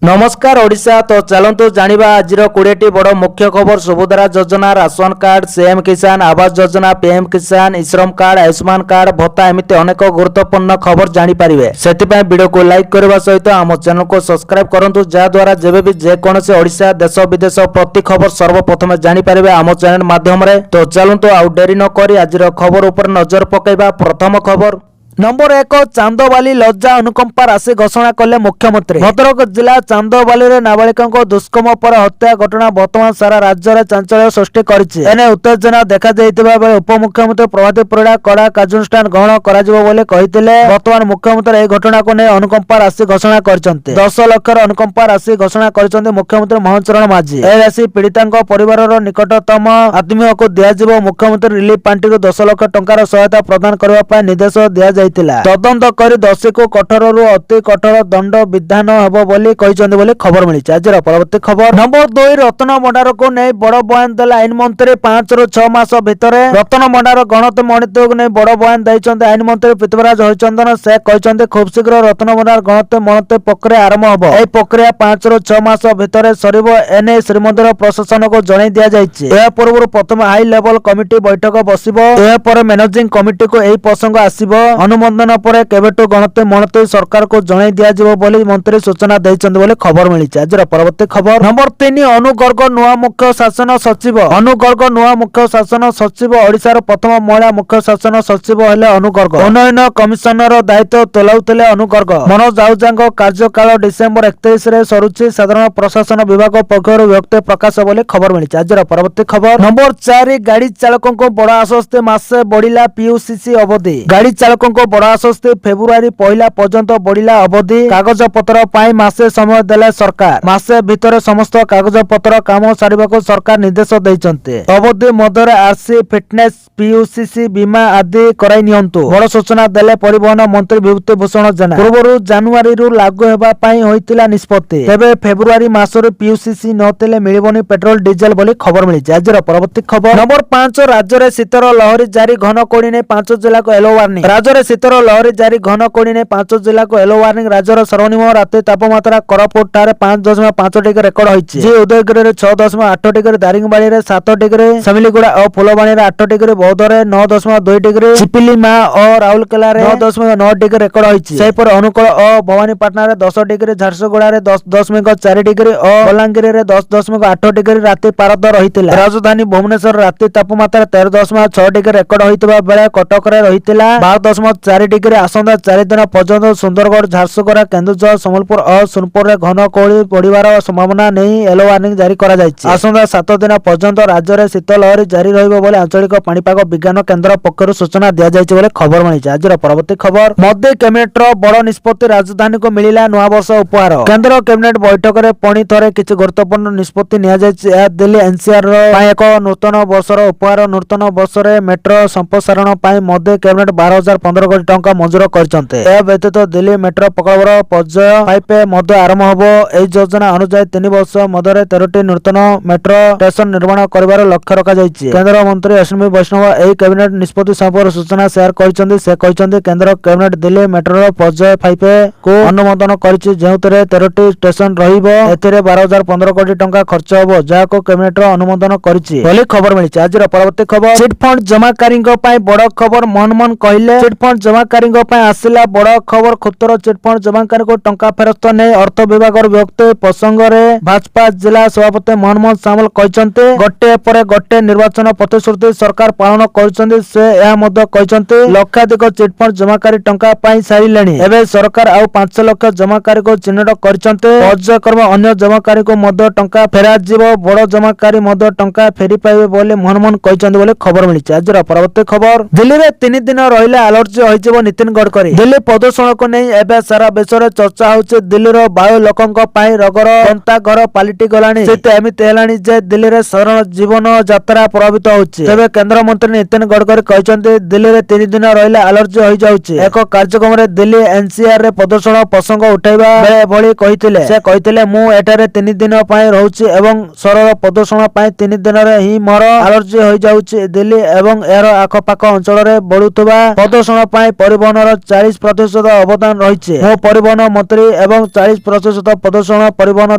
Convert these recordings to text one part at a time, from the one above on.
नमस्कार ओडिशा। तो चलतु जानिबा आजिर 20टी बड़ मुख्य खबर। सुभद्रा योजना, राशन कार्ड, सीएम किसान आवास योजना, पीएम किसान, श्रम कार्ड, आयुष्मान कार्ड भत्ता एमती अनेक गुरुत्वपूर्ण खबर जानिपारे। से वीडियो को लाइक करने सहित आम चैनल को सब्सक्राइब करूँ, जहाद्वारा जेबे भी जेकोसी ओडिशा देश विदेश प्रति खबर सर्वप्रथम जानिपारे आम चैनल माध्यम। तो चलतु आउ डेरी न करी आजिर खबर उपर नजर पकईबा। प्रथम खबर नंबर 1 चांदवाली लज्जा अनुकंपा राशि घोषणा कले मुख्यमंत्री। भद्रक जिला चांदवाली रे नाबालिका दुष्कर्म पर हत्या घटना वर्तमान सारा राज्य में चांचल्य सृष्टि करिछि। एने उत्तेजना देखा जाइतिबा बेले उपमुख्यमंत्री प्रभात परिड़ा कड़ा कार्यानुष्ठान ग्रहण कराजिबो बोले कहिथिले। वर्तमान मुख्यमंत्री एही घटना को नै अनुकंपा राशि घोषणा करछन्ते। 10 लाख अनुकंपा राशि घोषणा करछन्ते मुख्यमंत्री मोहन चरण माझी। ए राशि पीड़ितांक परिवारर निकटतम आत्मीय को दियाजिबो। मुख्यमंत्री रिलीफ पार्टी को 10 लाख टंकार सहायता प्रदान करबा पय निर्देश दिया तदंत कर दोषी को कठोर अति कठोर दंड विधान हेबो बोली कहिसंते बोली खबर मिली। आज परवर्ती खबर नंबर 2 रत्न भंडार को नहीं बड़ बयान देला आईन मंत्री। 5 ରୁ 6 मास भितर रत्न भंडार गणत मणित्व को नहीं बड़ बयान दैछन्ते आईन मंत्री पृथ्वीराज हरिचंदन। से कहते खूब शीघ्र रत्न भंडार गणत मणित्व प्रक्रिया आरंभ होबो। एही प्रक्रिया 5 ରୁ 6 मास भितर सरिबो। एने श्रीमंदिर प्रशासन को जणाई दिया जायछि। एहा पूर्व प्रथम हाई लेवल कमिटी बैठक बसिबो। एहा पर मैनेजिंग कमिटी को एही प्रसंग आसीबो। अनुमोदन पर केबेटो गणत मणित्व सरकार को जणाई दिया जिवो बोली मंत्री सूचना दैछन्ते बोली खबर मिली। आज परवर्ती खबर नंबर 3 अनुगर्ग नुआ मुख्य शासन सचिव। अनुगर्ग नुआ मुख्य शासन सचिव ओडिशार प्रथम महिला मुख्य शासन सचिव हेले अनुगर्ग। उन्नयन कमिशनर दायित्व तुलाउतले अनुगर्ग। मनोज आहुजांक कार्यकाल डिसेंबर 31 रे सरुछि। साधारण प्रशासन विभाग पक्षरु व्यक्त प्रकाश बोली खबर मिली। आज परवर्ती खबर नंबर 4 गाड़ी चालकों को बड़ आश्वस्ति। मासे बढ़िला पीयूसीसी अवधि। गाड़ी चालकों को बड़ आश्वस्ति। फेब्रुआरी 1 पर्यंत बढ़िला अवधि। कागज पत्र पाई मासे समय देले सरकार। मासे भितर समस्त कागज पत्र काम सारिबा को सरकार निर्देश दैछन्ते। अवधि मध्य आरसी फिटनेस पीयूसीसी बीमा आदि कराई नियंतु बड़ सूचना देले परिवहन मंत्री विभूति भूषण जेना। पूर्व जानुआरी रु लागू हेबा पाई होइतिला निष्पत्ति। तेबे फेब्रुआरी मासरे पीयूसीसी नतेले मिलिबोनी पेट्रोल डीजल बोली खबर मिली। आज परवर्ती खबर नंबर 5 राज्य रे शीतर लहरी जारी। घन कोड़ी ने 5 जिला को येलो वार्निंग। राज्य रे शीतर लहरी जारी। घन कोड़ी ने 5 जिला को येलो वार्निंग। राज्यर सर्वनिम्न राति तापमात्रा कोरापुट ठारे 5.5 डिग्री रेकर्ड होइछि। जी उदयगिरी रे 6.8 डिग्री, दारिंगबाड़ी रे 7 डिग्री, समिलीगुड़ा और फुलबाणी रे 8 डिग्री, बौद्ध रे 9.2 डिग्री, चिपिलीमा और राउरकेला रे 9.9 डिग्री रेकर्ड होइछि। सेहिपर अनुकूल और भवानीपाटना रे 10 डिग्री, झारसुगुड़ा रे 10.4 डिग्री और बलांगीर रे 10.8 डिग्री राति पारद रहितिला। राजधानी भुवनेश्वर राति तापमात्रा 13.6 डिग्री रेकर्ड होइतिबा बेले कटक रे रहितिला 12.4 डिग्री। आसंदा 4 दिन पर्यंत सुंदरगढ़, झारसुगुड़ा, केन्दुझर, संबलपुर और सोनपुर रे घन कोहली पड़िबार संभावना नहीं येलो वार्निंग जारी करा जायछि। आसंदा 7 दिन पर्यंत राज्य रे शीत लहरी जारी रहिबो बोले आंचलिक पाणीपाग विज्ञान केन्द्र पक्षरु सूचना दिया जायछि बोले खबर मिलिछि। आज परवर्ती खबर मोदी कैबिनेट रो बड़ निष्पत्ति। राजधानी को मिलिला नवा वर्ष उपहार। केंद्र कैबिनेट बैठक रे पुणी थरे किछि गुरुत्वपूर्ण निष्पत्ति निया जायछि। ए दिल्ली एनसीआर रो पाई एक नूतन वर्षर उपहार। नूतन वर्ष रे मेट्रो संप्रसारण पाई मोदी कैबिनेट 12,015 कोटी टंका मंजूर करछन्ते। ए व्यतीत दिल्ली मेट्रो प्रकल्पर पर्याय 5 मध्य आरंभ होबो। एही योजना अनुसार 3 वर्ष मध्य 13टी नूतन मेट्रो स्टेशन निर्माण करिवार लक्ष्य रखा जायछि। केंद्र मंत्री अश्विनी वैष्णव एही कैबिनेट निष्पत्ति संपर्क सूचना शेयर करछन्ते। से कहछन्ते केंद्र कैबिनेट दिल्ली मेट्रो पर्याय 5 को अनुमोदन करछि, जेउतरे 13टी स्टेशन रहिबो। एथिरे 12,015 कोटी टंका खर्च होबो, जाको कैबिनेट अनुमोदन करछि बोली खबर मिलिछि। आज परवर्ती खबर चिट फंड जमाकारी पई बड़ खबर। मनमोहन कहिले चिट फंड जमाकारी पई आसिला बड़ खबर। खुदर चिट फंड जमाकारी को टंका फेरस्त नै अर्थ विभाग व्यक्त प्रसंग रे भाजपा जिला सभापति मनमोहन सामल कहछन्ते गोटे पर गोटे निर्वाचन प्रतिश्रुति सरकार पालन करछन्ते। से यह मध्य कहछन्ते लक्षाधिक चिट फंड जमाकारी टंका पाई सारिलेनी। एबे सरकार आउ 5 लाख जमाकारी को चिन्हट करछन्ते। पर्यायक्रम अन्य जमाकारी को मध्य टंका फेरा जिवो। बड़ जमाकारी मध्य टंका फेरी पाइबे बोले मनमोहन कहछन्ते बोले खबर मिलिछि। आज परवर्ती खबर दिल्ली रे 3 दिन रहिला एलर्जी होइजिवो नितिन गडकरी। दिल्ली प्रदूषण को नहीं एबे सारा विश्व चर्चा होउछि। दिल्ली रो वायु लोकंक पाई रगर गंता घर पालिटी गलानी। सेते एमिति हेलानी जे दिल्ली रे साधारण जीवन यात्रा प्रभावित होउछि। तेबे केंद्र मंत्री नितिन गडकरी कहछन्ते दिल्ली रे 3 दिन रहिला एलर्जी होई जाउछि। एक कार्यक्रम रे दिल्ली एनसीआर रे प्रदूषण प्रसंग उठाइबा बेले भली कहिथिले। से कहिथिले मु एटारे 3 दिन पाई रहउछि एवं शहर प्रदूषण पाई 3 दिन रे ही मोर एलर्जी होई जाउछि। दिल्ली एवं एरो आखपाख अंचल रे बढुतबा प्रदूषण ପାଇଁ ପରିବହନର 40% ଅବଦାନ ରହିଛି। ମୁଁ ପରିବହନ ମନ୍ତ୍ରୀ ଏବଂ 40% ପ୍ରଦୂଷଣ ପରିବହନ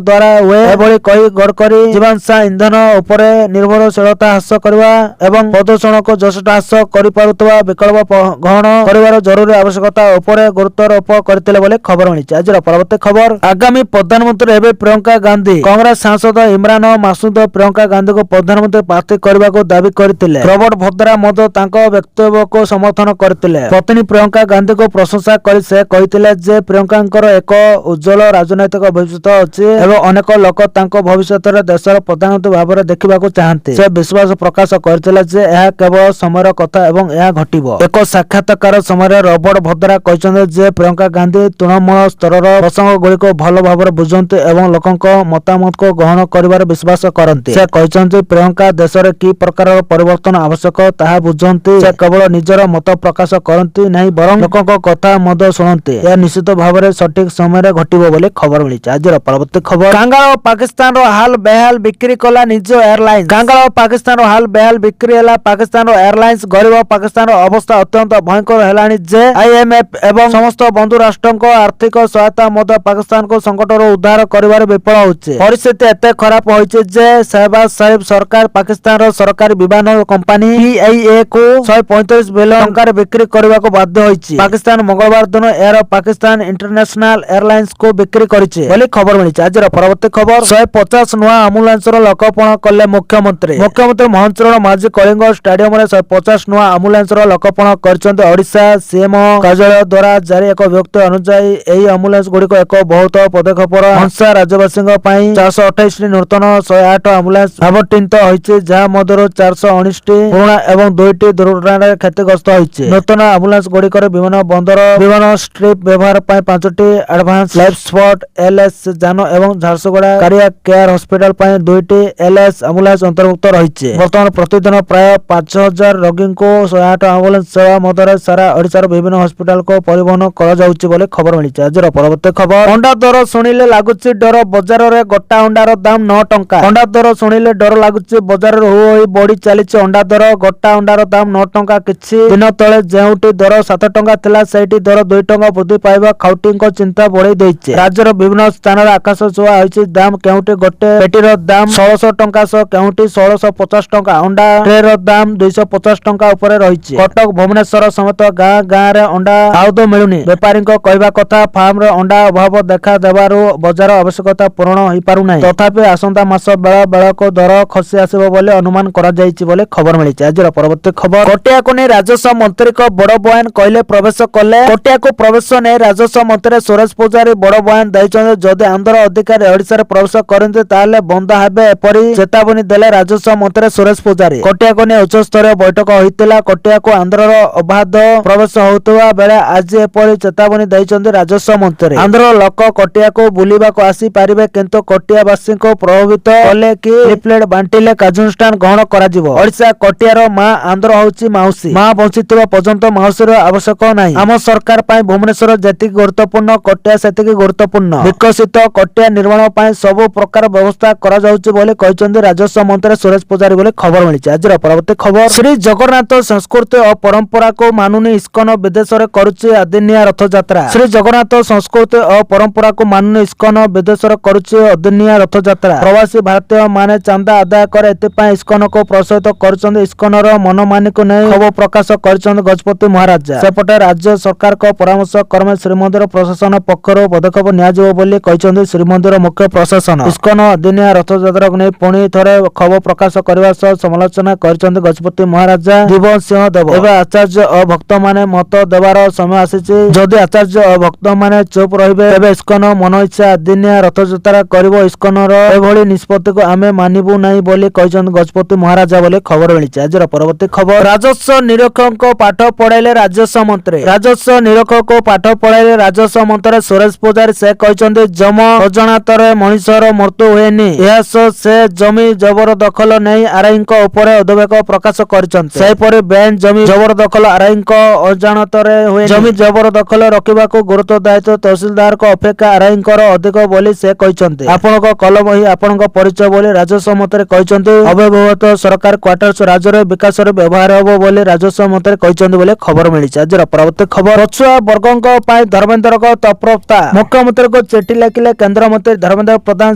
ଦ୍ୱାରା ହୁଏ ଏଭଳି କହି ଗଡ଼କରୀ ଜୀବାଂଶା ଇନ୍ଧନ ଉପରେ ନିର୍ଭରଶୀଳତା ହ୍ରାସ କରିବା ଏବଂ ପ୍ରଦୂଷଣକୁ ଯଥେଷ୍ଟ ହ୍ରାସ କରିପାରୁଥିବା ବିକଳ୍ପ ଗ୍ରହଣ କରିବାର ଜରୁରୀ ଆବଶ୍ୟକତା ଉପରେ ଗୁରୁତ୍ୱାରୋପ କରିଥିଲେ ବୋଲି ଖବର ମିଳିଛି। ଆଜିର ପରବର୍ତ୍ତୀ ଖବର, ଆଗାମୀ ପ୍ରଧାନମନ୍ତ୍ରୀ ହେବେ ପ୍ରିୟଙ୍କା ଗାନ୍ଧୀ। କଂଗ୍ରେସ ସାଂସଦ ଇମ୍ରାନ ମାସୁଦ ପ୍ରିୟଙ୍କା ଗାନ୍ଧୀଙ୍କୁ ପ୍ରଧାନମନ୍ତ୍ରୀ ପ୍ରାର୍ଥୀ କରିବାକୁ ଦାବି କରିଥିଲେ। ରବର୍ଟ ଭଦ୍ରା ମଧ୍ୟ ତାଙ୍କ ବକ୍ତବ୍ୟକୁ ସମର୍ଥନ କରିଥିଲେ। ପତ୍ନୀ ପ୍ରିୟଙ୍କା ଗାନ୍ଧୀଙ୍କୁ ପ୍ରଶଂସା କରି ସେ କହିଥିଲେ ଯେ ପ୍ରିୟଙ୍କାଙ୍କର ଏକ ଉଜ୍ଜ୍ୱଳ ରାଜନୈତିକ ଭବିଷ୍ୟତ ଅଛି ଏବଂ ଅନେକ ଲୋକ ତାଙ୍କ ଭବିଷ୍ୟତରେ ଦେଶର ପ୍ରଧାନମନ୍ତ୍ରୀ ଭାବରେ ଦେଖିବାକୁ ଚାହାନ୍ତି। ସେ ବିଶ୍ୱାସ ପ୍ରକାଶ କରିଥିଲେ ଯେ ଏହା କେବଳ ସମୟର କଥା ଏବଂ ଏହା ଘଟିବ। ଏକ ସାକ୍ଷାତକାର ସମୟରେ ରବର୍ଟ ଭଦ୍ରା କହିଛନ୍ତି ଯେ ପ୍ରିୟଙ୍କା ଗାନ୍ଧୀ ତୃଣମୂଳ ସ୍ତରର ପ୍ରସଙ୍ଗଗୁଡ଼ିକୁ ଭଲ ଭାବରେ ବୁଝନ୍ତି ଏବଂ ଲୋକଙ୍କ ମତାମତକୁ ଗ୍ରହଣ କରିବାରେ ବିଶ୍ୱାସ କରନ୍ତି। ସେ କହିଛନ୍ତି ପ୍ରିୟଙ୍କା ଦେଶରେ କି ପ୍ରକାରର ପରିବର୍ତ୍ତନ ଆବଶ୍ୟକ ତାହା ବୁଝନ୍ତି। ସେ କେବଳ ନିଜର ମତ ପ୍ରକାଶ କରନ୍ତି ନାହିଁ ବରଂ ଲୋକଙ୍କ କଥା ମଧ୍ୟ ଶୁଣନ୍ତି। ଏହା ନିଶ୍ଚିତ ଭାବରେ ସଠିକ ସମୟରେ ଘଟିବ ବୋଲି ଖବର ମିଳିଛି। ଆଜିର ପରବର୍ତ୍ତୀ ଖବର, କାଙ୍ଗାଳ ପାକିସ୍ତାନର ହାଲ ବେହାଲ ବିକ୍ରି କଲା ନିଜ ଏୟାରଲାଇନ୍ସ। କାଙ୍ଗାଳ ପାକିସ୍ତାନର ହାଲ ବେହାଲ ବିକ୍ରି ହେଲା ପାକିସ୍ତାନର ଏୟାରଲାଇନ୍ସ। ଗରିବ ପାକିସ୍ତାନର ଅବସ୍ଥା ଅତ୍ୟନ୍ତ ଭୟଙ୍କର ହେଲାଣି ଯେ IMF ଏବଂ ସମସ୍ତ ବନ୍ଧୁ ରାଷ୍ଟ୍ରଙ୍କ ଆର୍ଥିକ ସହାୟତା ମଧ୍ୟ ପାକିସ୍ତାନକୁ ସଂକଟରୁ ଉଦ୍ଧାର କରିବାରେ ବିଫଳ ହେଉଛି। ପରିସ୍ଥିତି ଏତେ ଖରାପ ହୋଇଛି ଯେ ଶହବାଜ ସରିଫ ସରକାର ପାକିସ୍ତାନର ସରକାରୀ ବିମାନ କମ୍ପାନୀ PIA କୁ 135 ବିଲିୟନ ଟଙ୍କାରେ ବିକ୍ରି କରିବାକୁ ବାଧ୍ୟ ହୋଇଛି। ପାକିସ୍ତାନ ମଙ୍ଗଳବାର ଦିନ ଏହାର ପାକିସ୍ତାନ ଇଣ୍ଟରନ୍ୟାସନାଲ ଏୟାରଲାଇନ୍ସ କୁ ବିକ୍ରି କରିଛି ବୋଲି ଖବର ମିଳିଛି। ଆଜିର ପରବର୍ତ୍ତୀ ଖବର, 150 ନୂଆ ଆମ୍ବୁଲାନ୍ସର ଲୋକାର୍ପଣ କଲେ ମୁଖ୍ୟମନ୍ତ୍ରୀ। ମୁଖ୍ୟମନ୍ତ୍ରୀ ମୋହନ ଚରଣ ମାଝୀ କଳିଙ୍ଗ ଷ୍ଟାଡିୟମରେ 150 ନୂଆ ଆମ୍ବୁଲାନ୍ସର ଲୋକାର୍ପଣ କରିଛନ୍ତି। ଓଡ଼ିଶା CMO କାର୍ଯ୍ୟାଳୟ ଦ୍ୱାରା ଜାରି ଏକ ବିଜ୍ଞପ୍ତି ଅନୁଯାୟୀ ଏହି ଆମ୍ବୁଲାନ୍ସ ଗୁଡ଼ିକ ଏକ ବହୁତ ପଦକ୍ଷେପର ଅଂଶ। ରାଜ୍ୟବାସୀଙ୍କ ପାଇଁ 428ଟି ନୂତନ 108 ଆମ୍ବୁଲାନ୍ସ ଆବଣ୍ଟିତ ହୋଇଛି, ଯାହା ମଧ୍ୟରୁ 419ଟି ପୁରୁଣା ଏବଂ 2ଟି ଦୁର୍ଘଟଣାରେ କ୍ଷତିଗ୍ରସ୍ତ ହୋଇଛି। ନୂତନ ଆମ୍ବୁଲାନ୍ସ ଗୁଡ଼ିକରେ ବିମାନ ବନ୍ଦର ବିମାନ ଷ୍ଟ୍ରିପ୍ ବ୍ୟବହାର ପାଇଁ 5ଟି ଆଡଭାନ୍ସ ଲାଇଫ୍ ସପୋର୍ଟ LS ଯାନ ଏବଂ ଝାରସୁଗୁଡ଼ା କାର୍ଡିଆକ୍ କେୟାର ହସ୍ପିଟାଲ ପାଇଁ 2ଟି LS ଆମ୍ବୁଲାନ୍ସ ଅନ୍ତର୍ଭୁକ୍ତ ରହିଛି। ବର୍ତ୍ତମାନ ପ୍ରତିଦିନ ପ୍ରାୟ 5000 ରୋଗୀଙ୍କୁ 108 ଆମ୍ବୁଲାନ୍ସ ସେବା ମଧ୍ୟରେ ସାରା ଓଡ଼ିଶାର ବିଭିନ୍ନ ହସ୍ପିଟାଲକୁ ପରିବହନ କରାଯାଉଛି ବୋଲି ଖବର ମିଳିଛି। ଆଜିର ପରବର୍ତ୍ତୀ ଖବର, ଅଣ୍ଡା ଦର ଶୁଣିଲେ ଲାଗୁଛି ଡର, ବଜାରରେ ଗୋଟା ଅଣ୍ଡାର ଦାମ 9 ଟଙ୍କା। ଅଣ୍ଡା ଦର ଶୁଣିଲେ ଡର ଲାଗୁଛି, ବଜାରରେ ହୋ ହୋଇ ବଢି ଚାଲିଛି ଅଣ୍ଡା ଦର। ଗୋଟା ଅଣ୍ଡାର ଦାମ 9 ଟଙ୍କା। କିଛି ଦିନ ତଳେ ଯେଉଁଠି ଦର 7 ଟଙ୍କା ଥିଲା ସେଇଠି ଦର 2 ଟଙ୍କା ବୃଦ୍ଧି ପାଇବା ଖାଉଟିଙ୍କ ଚିନ୍ତା ବଢେଇ ଦେଇଛି। ରାଜ୍ୟର ବିଭିନ୍ନ ସ୍ଥାନରେ ଆକାଶ ଛୁଆଁ ହୋଇଛି ଦାମ। କେଉଁଠି ଗୋଟେ ପେଟିର ଦାମ 1600 ଟଙ୍କା ସହ କେଉଁଠି 1650 ଟଙ୍କା। ଅଣ୍ଡା ଟ୍ରେର ଦାମ 250 ଟଙ୍କା ଉପରେ ରହିଛି। କଟକ ଭୁବନେଶ୍ୱର ସମେତ ଗାଁ ଗାଁରେ ଅଣ୍ଡା ଆଦୌ ମିଳୁନି। ବେପାରୀଙ୍କ କହିବା କଥା ଫାର୍ମରେ ଅଣ୍ଡା ଅଭାବ ଦେଖା ଦେବାରୁ ବଜାର ଆବଶ୍ୟକତା ପୂରଣ ହୋଇପାରୁନାହିଁ। ତଥାପି ଆସନ୍ତା ମାସ ବେଳ ବେଳକୁ ଦର ଖସି ଆସିବ ବୋଲି ଅନୁମାନ କରାଯାଇଛି ବୋଲି ଖବର ମିଳିଛି। ଆଜିର ପରବର୍ତ୍ତୀ ଖବର, କୋଟିଆକୁ ନେଇ ରାଜସ୍ୱ ମନ୍ତ୍ରୀଙ୍କ ବଡ ବୟାନ, କହିଲେ ପ୍ରବେଶ କଲେ। କୋଟିଆକୁ ପ୍ରବେଶ ନେଇ ରାଜସ୍ୱ ମନ୍ତ୍ରୀ ସୁରେଶ ପୂଜାରୀ ବଡ ବୟାନ ଦେଇଛନ୍ତି। ଯଦି ଆନ୍ଧ୍ର ଅଧିକାରୀ ଓଡ଼ିଶାରେ ପ୍ରବେଶ କରନ୍ତି ତାହେଲେ ବନ୍ଦ ହେବେ ଏପରି ଚେତାବନୀ ଦେଲେ ରାଜସ୍ୱ ମନ୍ତ୍ରୀ ସୁରେଶ ପୂଜାରୀ। କୋଟିଆକୁ ନେଇ ଉଚ୍ଚସ୍ତରୀୟ ବୈଠକ ହୋଇଥିଲା। କୋଟିଆକୁ ଆନ୍ଧ୍ରର ଅବାଧ ପ୍ରବେଶ ହେଉଥିବା ବେଳେ ଆଜି ଏପରି ଚେତାବନୀ ଦେଇଛନ୍ତି ରାଜସ୍ୱ ମନ୍ତ୍ରୀ। ଆନ୍ଧ୍ରର ଲୋକ କୋଟିଆକୁ ବୁଲିବାକୁ ଆସିପାରିବେ କିନ୍ତୁ କୋଟିଆବାସୀଙ୍କୁ ପ୍ରଭାବିତ କଲେ କି ଲିଫଲେଟ ବାଣ୍ଟିଲେ କାର୍ଯ୍ୟାନୁଷ୍ଠାନ ଗ୍ରହଣ କରାଯିବ। ଓଡ଼ିଶା କୋଟିଆର ମା, ଆନ୍ଧ୍ର ହେଉଛି ମାଉସୀ। ମା ବଞ୍ଚିଥିବା ପର୍ଯ୍ୟନ୍ତ ମାଉସୀର ଆବଶ୍ୟକ ନାହିଁ। ଆମ ସରକାର ପାଇଁ ଭୁବନେଶ୍ୱର ଯେତିକି ଗୁରୁତ୍ୱପୂର୍ଣ୍ଣ କୋଟିଆ ସେତିକି ଗୁରୁତ୍ୱପୂର୍ଣ୍ଣ। ବିକଶିତ କୋଟିଆ ନିର୍ମାଣ ପାଇଁ ସବୁ ପ୍ରକାର ବ୍ୟବସ୍ଥା କରାଯାଉଛି ବୋଲି କହିଛନ୍ତି ରାଜସ୍ୱ ମନ୍ତ୍ରୀ ସୁରେଶ ପୂଜାରୀ ବୋଲି ଖବର ମିଳିଛି। ଆଜିର ପରବର୍ତ୍ତୀ ଖବର, ଶ୍ରୀ ଜଗନ୍ନାଥ ସଂସ୍କୃତି ଓ ପରମ୍ପରାକୁ ମାନୁନି ଇସ୍କନ ବିଦେଶରେ କରୁଛି ଅଦିନିଆ ରଥଯାତ୍ରା। ଶ୍ରୀ ଜଗନ୍ନାଥ ସଂସ୍କୃତି ଓ ପରମ୍ପରାକୁ ମାନୁନି ଇସ୍କନ ବିଦେଶରେ କରୁଛି ଅଦିନିଆ ରଥଯାତ୍ରା। ପ୍ରବାସୀ ଭାରତୀୟ ମାନେ ଚାନ୍ଦା ଆଦାୟ କରି ଏଥିପାଇଁ ଇସ୍କନକୁ ପ୍ରୋତ୍ସାହିତ କରୁଛନ୍ତି। ଇସ୍କନର ମନମାନିକୁ ନେଇ କ୍ଷୋଭ ପ୍ରକାଶ କରିଛନ୍ତି ଗଜପତି ମହାରାଜା। ସେପଟେ ରାଜ୍ୟ ସରକାରଙ୍କ ପରାମର୍ଶ କ୍ରମେ ଶ୍ରୀମନ୍ଦିର ପ୍ରଶାସନ ପକ୍ଷରୁ ପଦକ୍ଷେପ ନିଆଯିବ ବୋଲି କହିଛନ୍ତି ଶ୍ରୀମନ୍ଦିର ମୁଖ୍ୟ ପ୍ରଶାସନ। ଇସ୍କନ ଅଦିନିଆ ରଥଯାତ୍ରାକୁ ନେଇ ପୁଣି ଥରେ କ୍ଷୋଭ ପ୍ରକାଶ କରିବା ସହ ସମାଲୋଚନା କରିଛନ୍ତି ଗଜପତି ମହାରାଜା ଜୀବନ ସିଂହ ଦେବ। ଏବେ ଆଚାର୍ଯ୍ୟ ଓ ଭକ୍ତମାନେ ମତ ଦେବାର ସମୟ ଆସିଛି। ଯଦି ଆଚାର୍ଯ୍ୟ ଓ ଭକ୍ତମାନେ ଚୁପ୍ ରହିବେ ତେବେ ଇସ୍କନ ମନ ଇଚ୍ଛା ଅଦିନିଆ ରଥଯାତ୍ରା କରିବ। ଇସ୍କନର ଏଭଳି ନିଷ୍ପତ୍ତିକୁ ଆମେ ମାନିବୁ ନାହିଁ ବୋଲି କହିଛନ୍ତି ଗଜପତି ମହାରାଜା ବୋଲି ଖବର ମିଳିଛି। ଆଜିର ପରବର୍ତ୍ତୀ ଖବର, ରାଜସ୍ୱ ନିରୀକ୍ଷକଙ୍କୁ ପାଠ ପଢାଇଲେ ରାଜସ୍ୱ ମନ୍ତ୍ରୀ। ରାଜସ୍ୱ ନିରୀକ୍ଷକଙ୍କୁ ପାଠ ପଢାଇଲେ ରାଜସ୍ୱ ମନ୍ତ୍ରୀ ସୁରେଶ ପୂଜାରୀ। ସେ କହିଛନ୍ତି ଜମ ଅଜାଣତରେ ମଣିଷର ମୃତ୍ୟୁ ହୁଏନି। ଏହା ସହ ସେ ଜମି ଜବରଦଖଲ ନେଇ ଆର୍ଆଇଙ୍କ ଉପରେ ଉଦ୍ବେଗ ପ୍ରକାଶ କରିଛନ୍ତି। ସେହିପରି ବେଆଇନ ଜମି ଜବରଦଖଲ ଆର୍ଆଇଙ୍କ ଅଜାଣତରେ ହୁଏ। ଜମି ଜବରଦଖଲ ରଖିବାକୁ ଗୁରୁତ୍ୱ ଦାୟିତ୍ୱ ତହସିଲଦାରଙ୍କ ଅପେକ୍ଷା ଆର୍ଆଇଙ୍କର ଅଧିକ ବୋଲି ସେ କହିଛନ୍ତି। ଆପଣଙ୍କ କଲମ ହିଁ ଆପଣଙ୍କ ପରିଚୟ ବୋଲି ରାଜସ୍ୱ ମନ୍ତ୍ରୀ କହିଛନ୍ତି। ଅବ୍ୟବହୃତ ସରକାର କ୍ୱାର୍ଟର୍ସ ରାଜ୍ୟର ବିକାଶରେ ବ୍ୟବହାର ହେବ ବୋଲି ରାଜସ୍ୱ ମନ୍ତ୍ରୀ କହିଛନ୍ତି ବୋଲି ଖବର खबर मिली। आज परवर्ती खबर पछुआ वर्गों धर्मेन्द्र तत्परता मुख्यमंत्री को चिठी लिखिले केंद्र मंत्री धर्मेन्द्र प्रधान।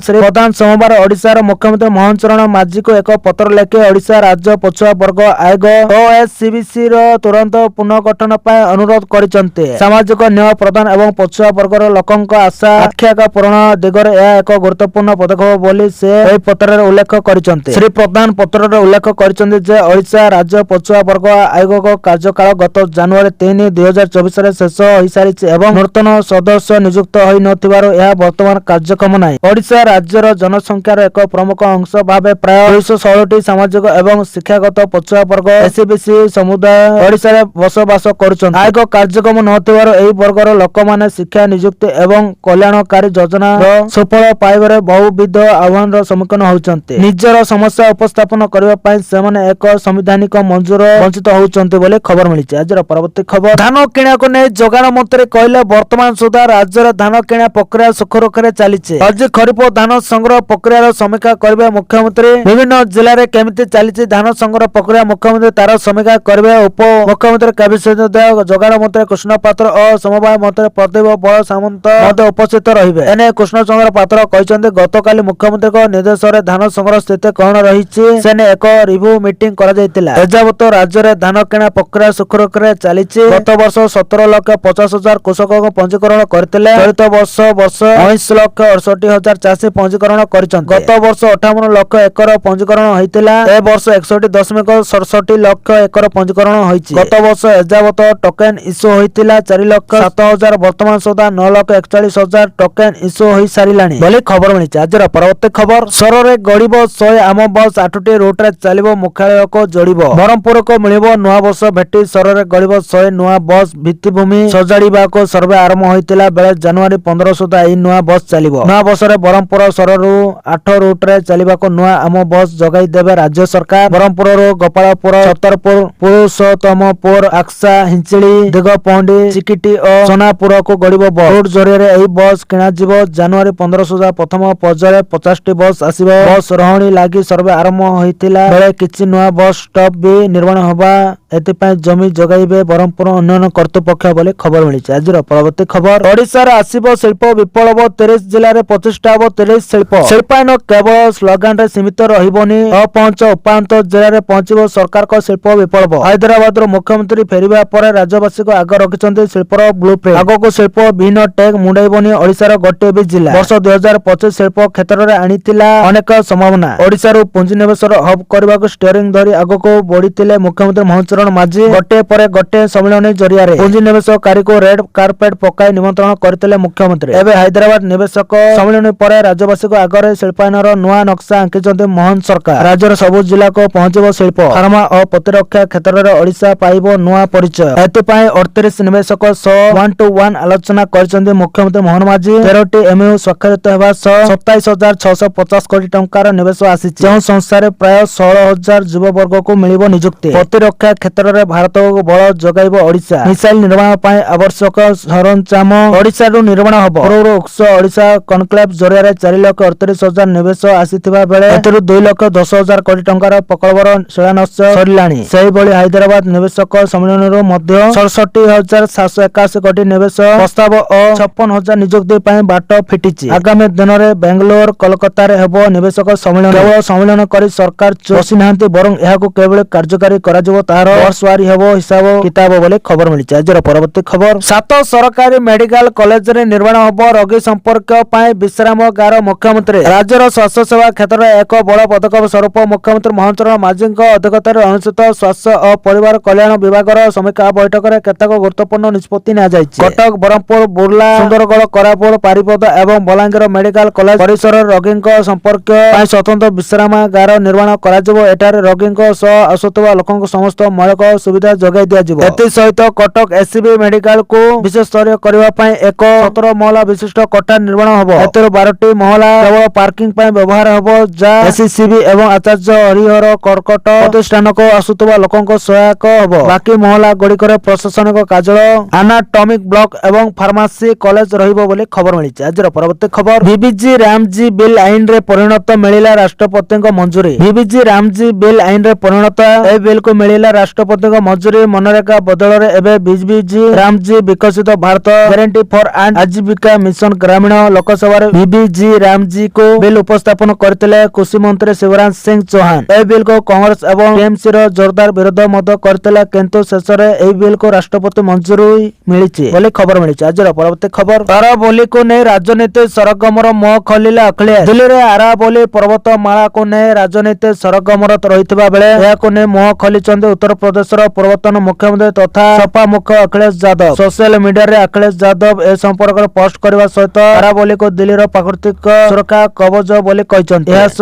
श्री प्रधान सोमवार ओडिशार मुख्यमंत्री मोहन चरण मांझी को एक पत्र लिखि ओडिशा राज्य पछुआ वर्ग आयोग ओएससीबीसी तुरंत पुनर्गठन अनुरोध करिसेंते। सामाजिक न्याय प्रदान एवं पछुआ वर्गर लोकंक आशा आकांक्षा पूरण दिगरे यह एक गुरुत्वपूर्ण पदक्षेप बोली से एही पत्र रे उल्लेख करिसेंते। श्री प्रधान पत्र रे उल्लेख करिसेंते जे ओडिशा राज्य पछुआ वर्ग आयोग कार्यकाल गत जनवरी 3, 2024 रे शेष होई सारिছে एवं नूतन सदस्य नियुक्त होई नथिबारो यह वर्तमान कार्यक्रम नाही। ओडिशा राज्यर जनसंख्यार एक प्रमुख अंश भाबे प्राय 216 सामाजिक एवं शिक्षागत पछुआ वर्ग एससीबीसी समुदाय ओडिशा रे बसवास करुछन। आयोग कार्यक्रम नथिबारो एही वर्गर लोकमाने शिक्षा नियुक्ति एवं कल्याणकारी योजना सुफल पाइबारे बहुविध आह्वान सम्मुखीन होउचंते। निजर समस्या उपस्थापन करबा पई सेमाने एक संवैधानिक मंजूर वंचित होउचंते बोले खबर मिलिছে। आज परवर्ती खबर धान किणा को नै जोगाण मंत्री कहले वर्तमान सुधा राज्य रे धान किणा प्रक्रिया सुखरुखरे चलीছে। आज खरीफ धान संग्रह प्रक्रिया समीक्षा करबे मुख्यमंत्री। विभिन्न जिल्ला रे केमिति चलीছে धान संग्रह प्रक्रिया मुख्यमंत्री तार समीक्षा करबे। उप मुख्यमंत्री काबिनेट जोगाण मंत्री कृष्ण पात्र और समवाय मंत्री प्रदीप बल सामंत मध्य उपस्थित रहिबे। एने कृष्ण चंद्र पात्र कहचंते गतकाली मुख्यमंत्री को निर्देश रे धान संग्रह स्थिति कोन रहिछि सेने एक रिव्यू मीटिंग करा जायतिला। एजाबत राज्य रे धान किणा प्रक्रिया सुखरुखरे चलीछि। गत वर्ष 17,50,000 कृषक पंजीकरण करथिले। चलित वर्ष 19,68,000 चाषी पंजीकरण करिसंते। गत वर्ष 58 लाख एकर पंजीकरण होइतिला। ए वर्ष 61.67 लाख एकर पंजीकरण होइछि। गत वर्ष एजाबत टोकन इश्यू होइतिला 4,07,000 वर्तमान सुधा 9,41,000 टोकन इश्यू होई सारिलानी बोली खबर मिलिছে। आज परवर्ती खबर सरोरे गड़िब 100 आम बस 8टी रूट रे चलिबो मुख्यालय को जोड़िबो। बरमपुर को मिलिबो नुआ वर्ष भेटी सरोरे गड़िब 100 नुआ बस भित्तिभूमि सजाड़िबा को सर्वे आरंभ होइतिला बेले जनवरी 15 सुधा एही नुआ बस चलिबो। नुआ बस रे बरमपुर सररु 8 रूट रे चलिबा को नुआ आम बस जगाई देबे राज्य सरकार। बरमपुर रो गोपालपुर छतरपुर पुरुषोत्तमपुर आक्सा हिंचिली दिगपहंडी चिकिटी और सोनापुर को गड़िब बस रूट जरिए एही बस किना जिवो। जनवरी 15 सुधा प्रथम पर्याय 50टी बस आसीबो। बस रहणी लागि सर्वे आरंभ होइतिला बेले किछि नुआ बस स्टॉप भी निर्माण होबा एतिपाई जमी जगाइबे बरमपुर उन्नयन कर्तृपक्ष बोले खबर मिलिছে। आज परवर्ती खबर ओडिशा रे आसीबो शिल्प विप्लव 23 जिल्ला रे प्रतिष्ठा हो 23 शिल्प शिल्पायन केवल स्लोगान रे सीमित रहिबोनी अपहंच उपांत जिल्ला रे पहुंचबो सरकार को शिल्प विप्लव। हैदराबाद रो मुख्यमंत्री फेरिबा परे राज्यवासी को आग रखिसंते शिल्पर ब्लूप्रिंट। आगो को शिल्प भिन्न टेक मुंडाइबोनी ओडिशा रो गोटे भी जिल्ला। वर्ष 2025 शिल्प क्षेत्र रे आनितिला अनेक संभावना। ओडिशा रो पुंजी निवेश हब करबा को स्टीयरिंग धरी आगो को बढ़ितिले मुख्यमंत्री मोहन चरण मांझी। गोटे परे गोटे सम्मेलन जरिया रे पुंजी निवेशकारी को रेड कार्पेट पकाई निमंत्रण करथिले मुख्यमंत्री। एबे हैदराबाद निवेशक सम्मेलन परे राज्यवासी को आगरे शिल्पायनर नुआ नक्शा आंकिचंते मोहन सरकार। राज्यर सब जिला को पहुंचबो शिल्प फार्मा और प्रतिरक्षा क्षेत्र रे ओडिशा पाइबो नुआ परिचय। एते पाए 38 निवेशक 1-to-1 आलोचना करचंते मुख्यमंत्री मोहन मांझी। 13टी एमयू स्वाक्षरित हेबा 27,650 कोटी टंकार निवेश आसीछि। जो संस्था रे प्राय 16,000 युवा वर्ग को मिलिबो नियुक्ति। प्रतिरक्षा क्षेत्र रे भारत को बल जगाइबो ओडिशा। मिसाइल निर्माण पाए आवश्यक सरंजाम ओडिशा रु निर्माण हबो। पूर्व उक्स ओडिशा कनक्लेव जरिया रे 4,38,000 निवेश आसीथिबा बेले एतरु 2,10,000 कोटी टंकार प्रकल्पर शिलान्यास सरिलाणी। सेही भली हैदराबाद निवेशक सम्मेलन रो मध्य 67,781 कोटी निवेश प्रस्ताव और 56,000 नियुक्ति पाए बाट फिटिछि। आगामी दिन रे बेंगलोर कोलकाता रे हेबो निवेशक सम्मेलन। केवल सम्मेलन करी सरकार बसी नाहंती बरং एहाको केवल कार्यकारी करा जबो तार वर्षवारी हेबो हिसाब किताब बोले खबर मिलिছে। आज परवर्ती खबर 7 सरकारी मेडिकल कॉलेज रे निर्माण हबो। रोगी संपर्क पाए विश्रामगार मुख्यमंत्री। राज्यर स्वास्थ्य सेवा क्षेत्र रे एक बड़ पदक्षेप स्वरूप मुख्यमंत्री मोहन चरण मांझी अध्यक्षतार अनुष्ठित स्वास्थ्य और परिवार कल्याण विभाग समीक्षा बैठक में केतेक गुरुत्वपूर्ण निष्पत्ति निया जायछि। कटक बरमपुर बुर्ला सुंदरगढ़ कोरापुट पारिपद एवं बलांगीर मेडिकल कॉलेज परिसर रोगी संपर्क पाए स्वतंत्र विश्रामगार निर्माण करा जिवो। एटारे रोगी सह आसुथबा लोकंक समस्त मौलिक सुविधा जोगाई दिया जिवो। एति सहित कटक एससीबी मेडिकल को विशेष स्तरीय करबा पई एक 17 महला विशिष्ट कोठा निर्माण हबो। एतर 12टी महला केवल पार्किंग पई व्यवहार हबो। जा एससीबी एवं आचार्य हरिहर कर्कट प्रतिष्ठान को आसुथबा लोकंक सहायक हबो। बाकी महला गुड़िक प्रशासनिक कार्यालय एनाटॉमिक ब्लॉक एवं फार्मेसी कॉलेज रहिबो बोली खबर मिलिছে। आज परवर्ती खबर बीबीजी रामजी बिल आईन रे परिणत मिलिला राष्ट्रपति मंजूरी। बीबीजी रामजी बिल आईन रे परिणत ए बिल को मिलिला राष्ट्रपति मंजूरी। मनरेगा मनरेगा बदल एबे बीबीजी रामजी विकसित भारत गारंटी फॉर एंड आजीविका मिशन ग्रामीण लोकसभा बीबीजी रामजी को बिल उपस्थापन करते कृषि मंत्री शिवराज सिंह चौहान। ए बिल को कांग्रेस एवं टीएमसी रो जोरदार विरोध मत करते किंतु शेष में ए बिल को राष्ट्रपति मंजूरी मिली बोली खबर मिली। आज परवर्ती खबर अरावली को नहीं राजनीति सरगमर मुह खोलिले अखिलेश। दिल्ली में अरावली पर्वतमाला को नहीं राजनीति सरगमर रही बेले मुह खोली उत्तर प्रदेश पूर्वतन मुख्यमंत्री तथा सपा मुख्य अखिलेश यादव। सोशल मीडिया रे अखिलेश यादव ए संपर्क में पोस्ट करने सहित अरावली को दिल्ली प्राकृतिक सुरक्षा कवच बोली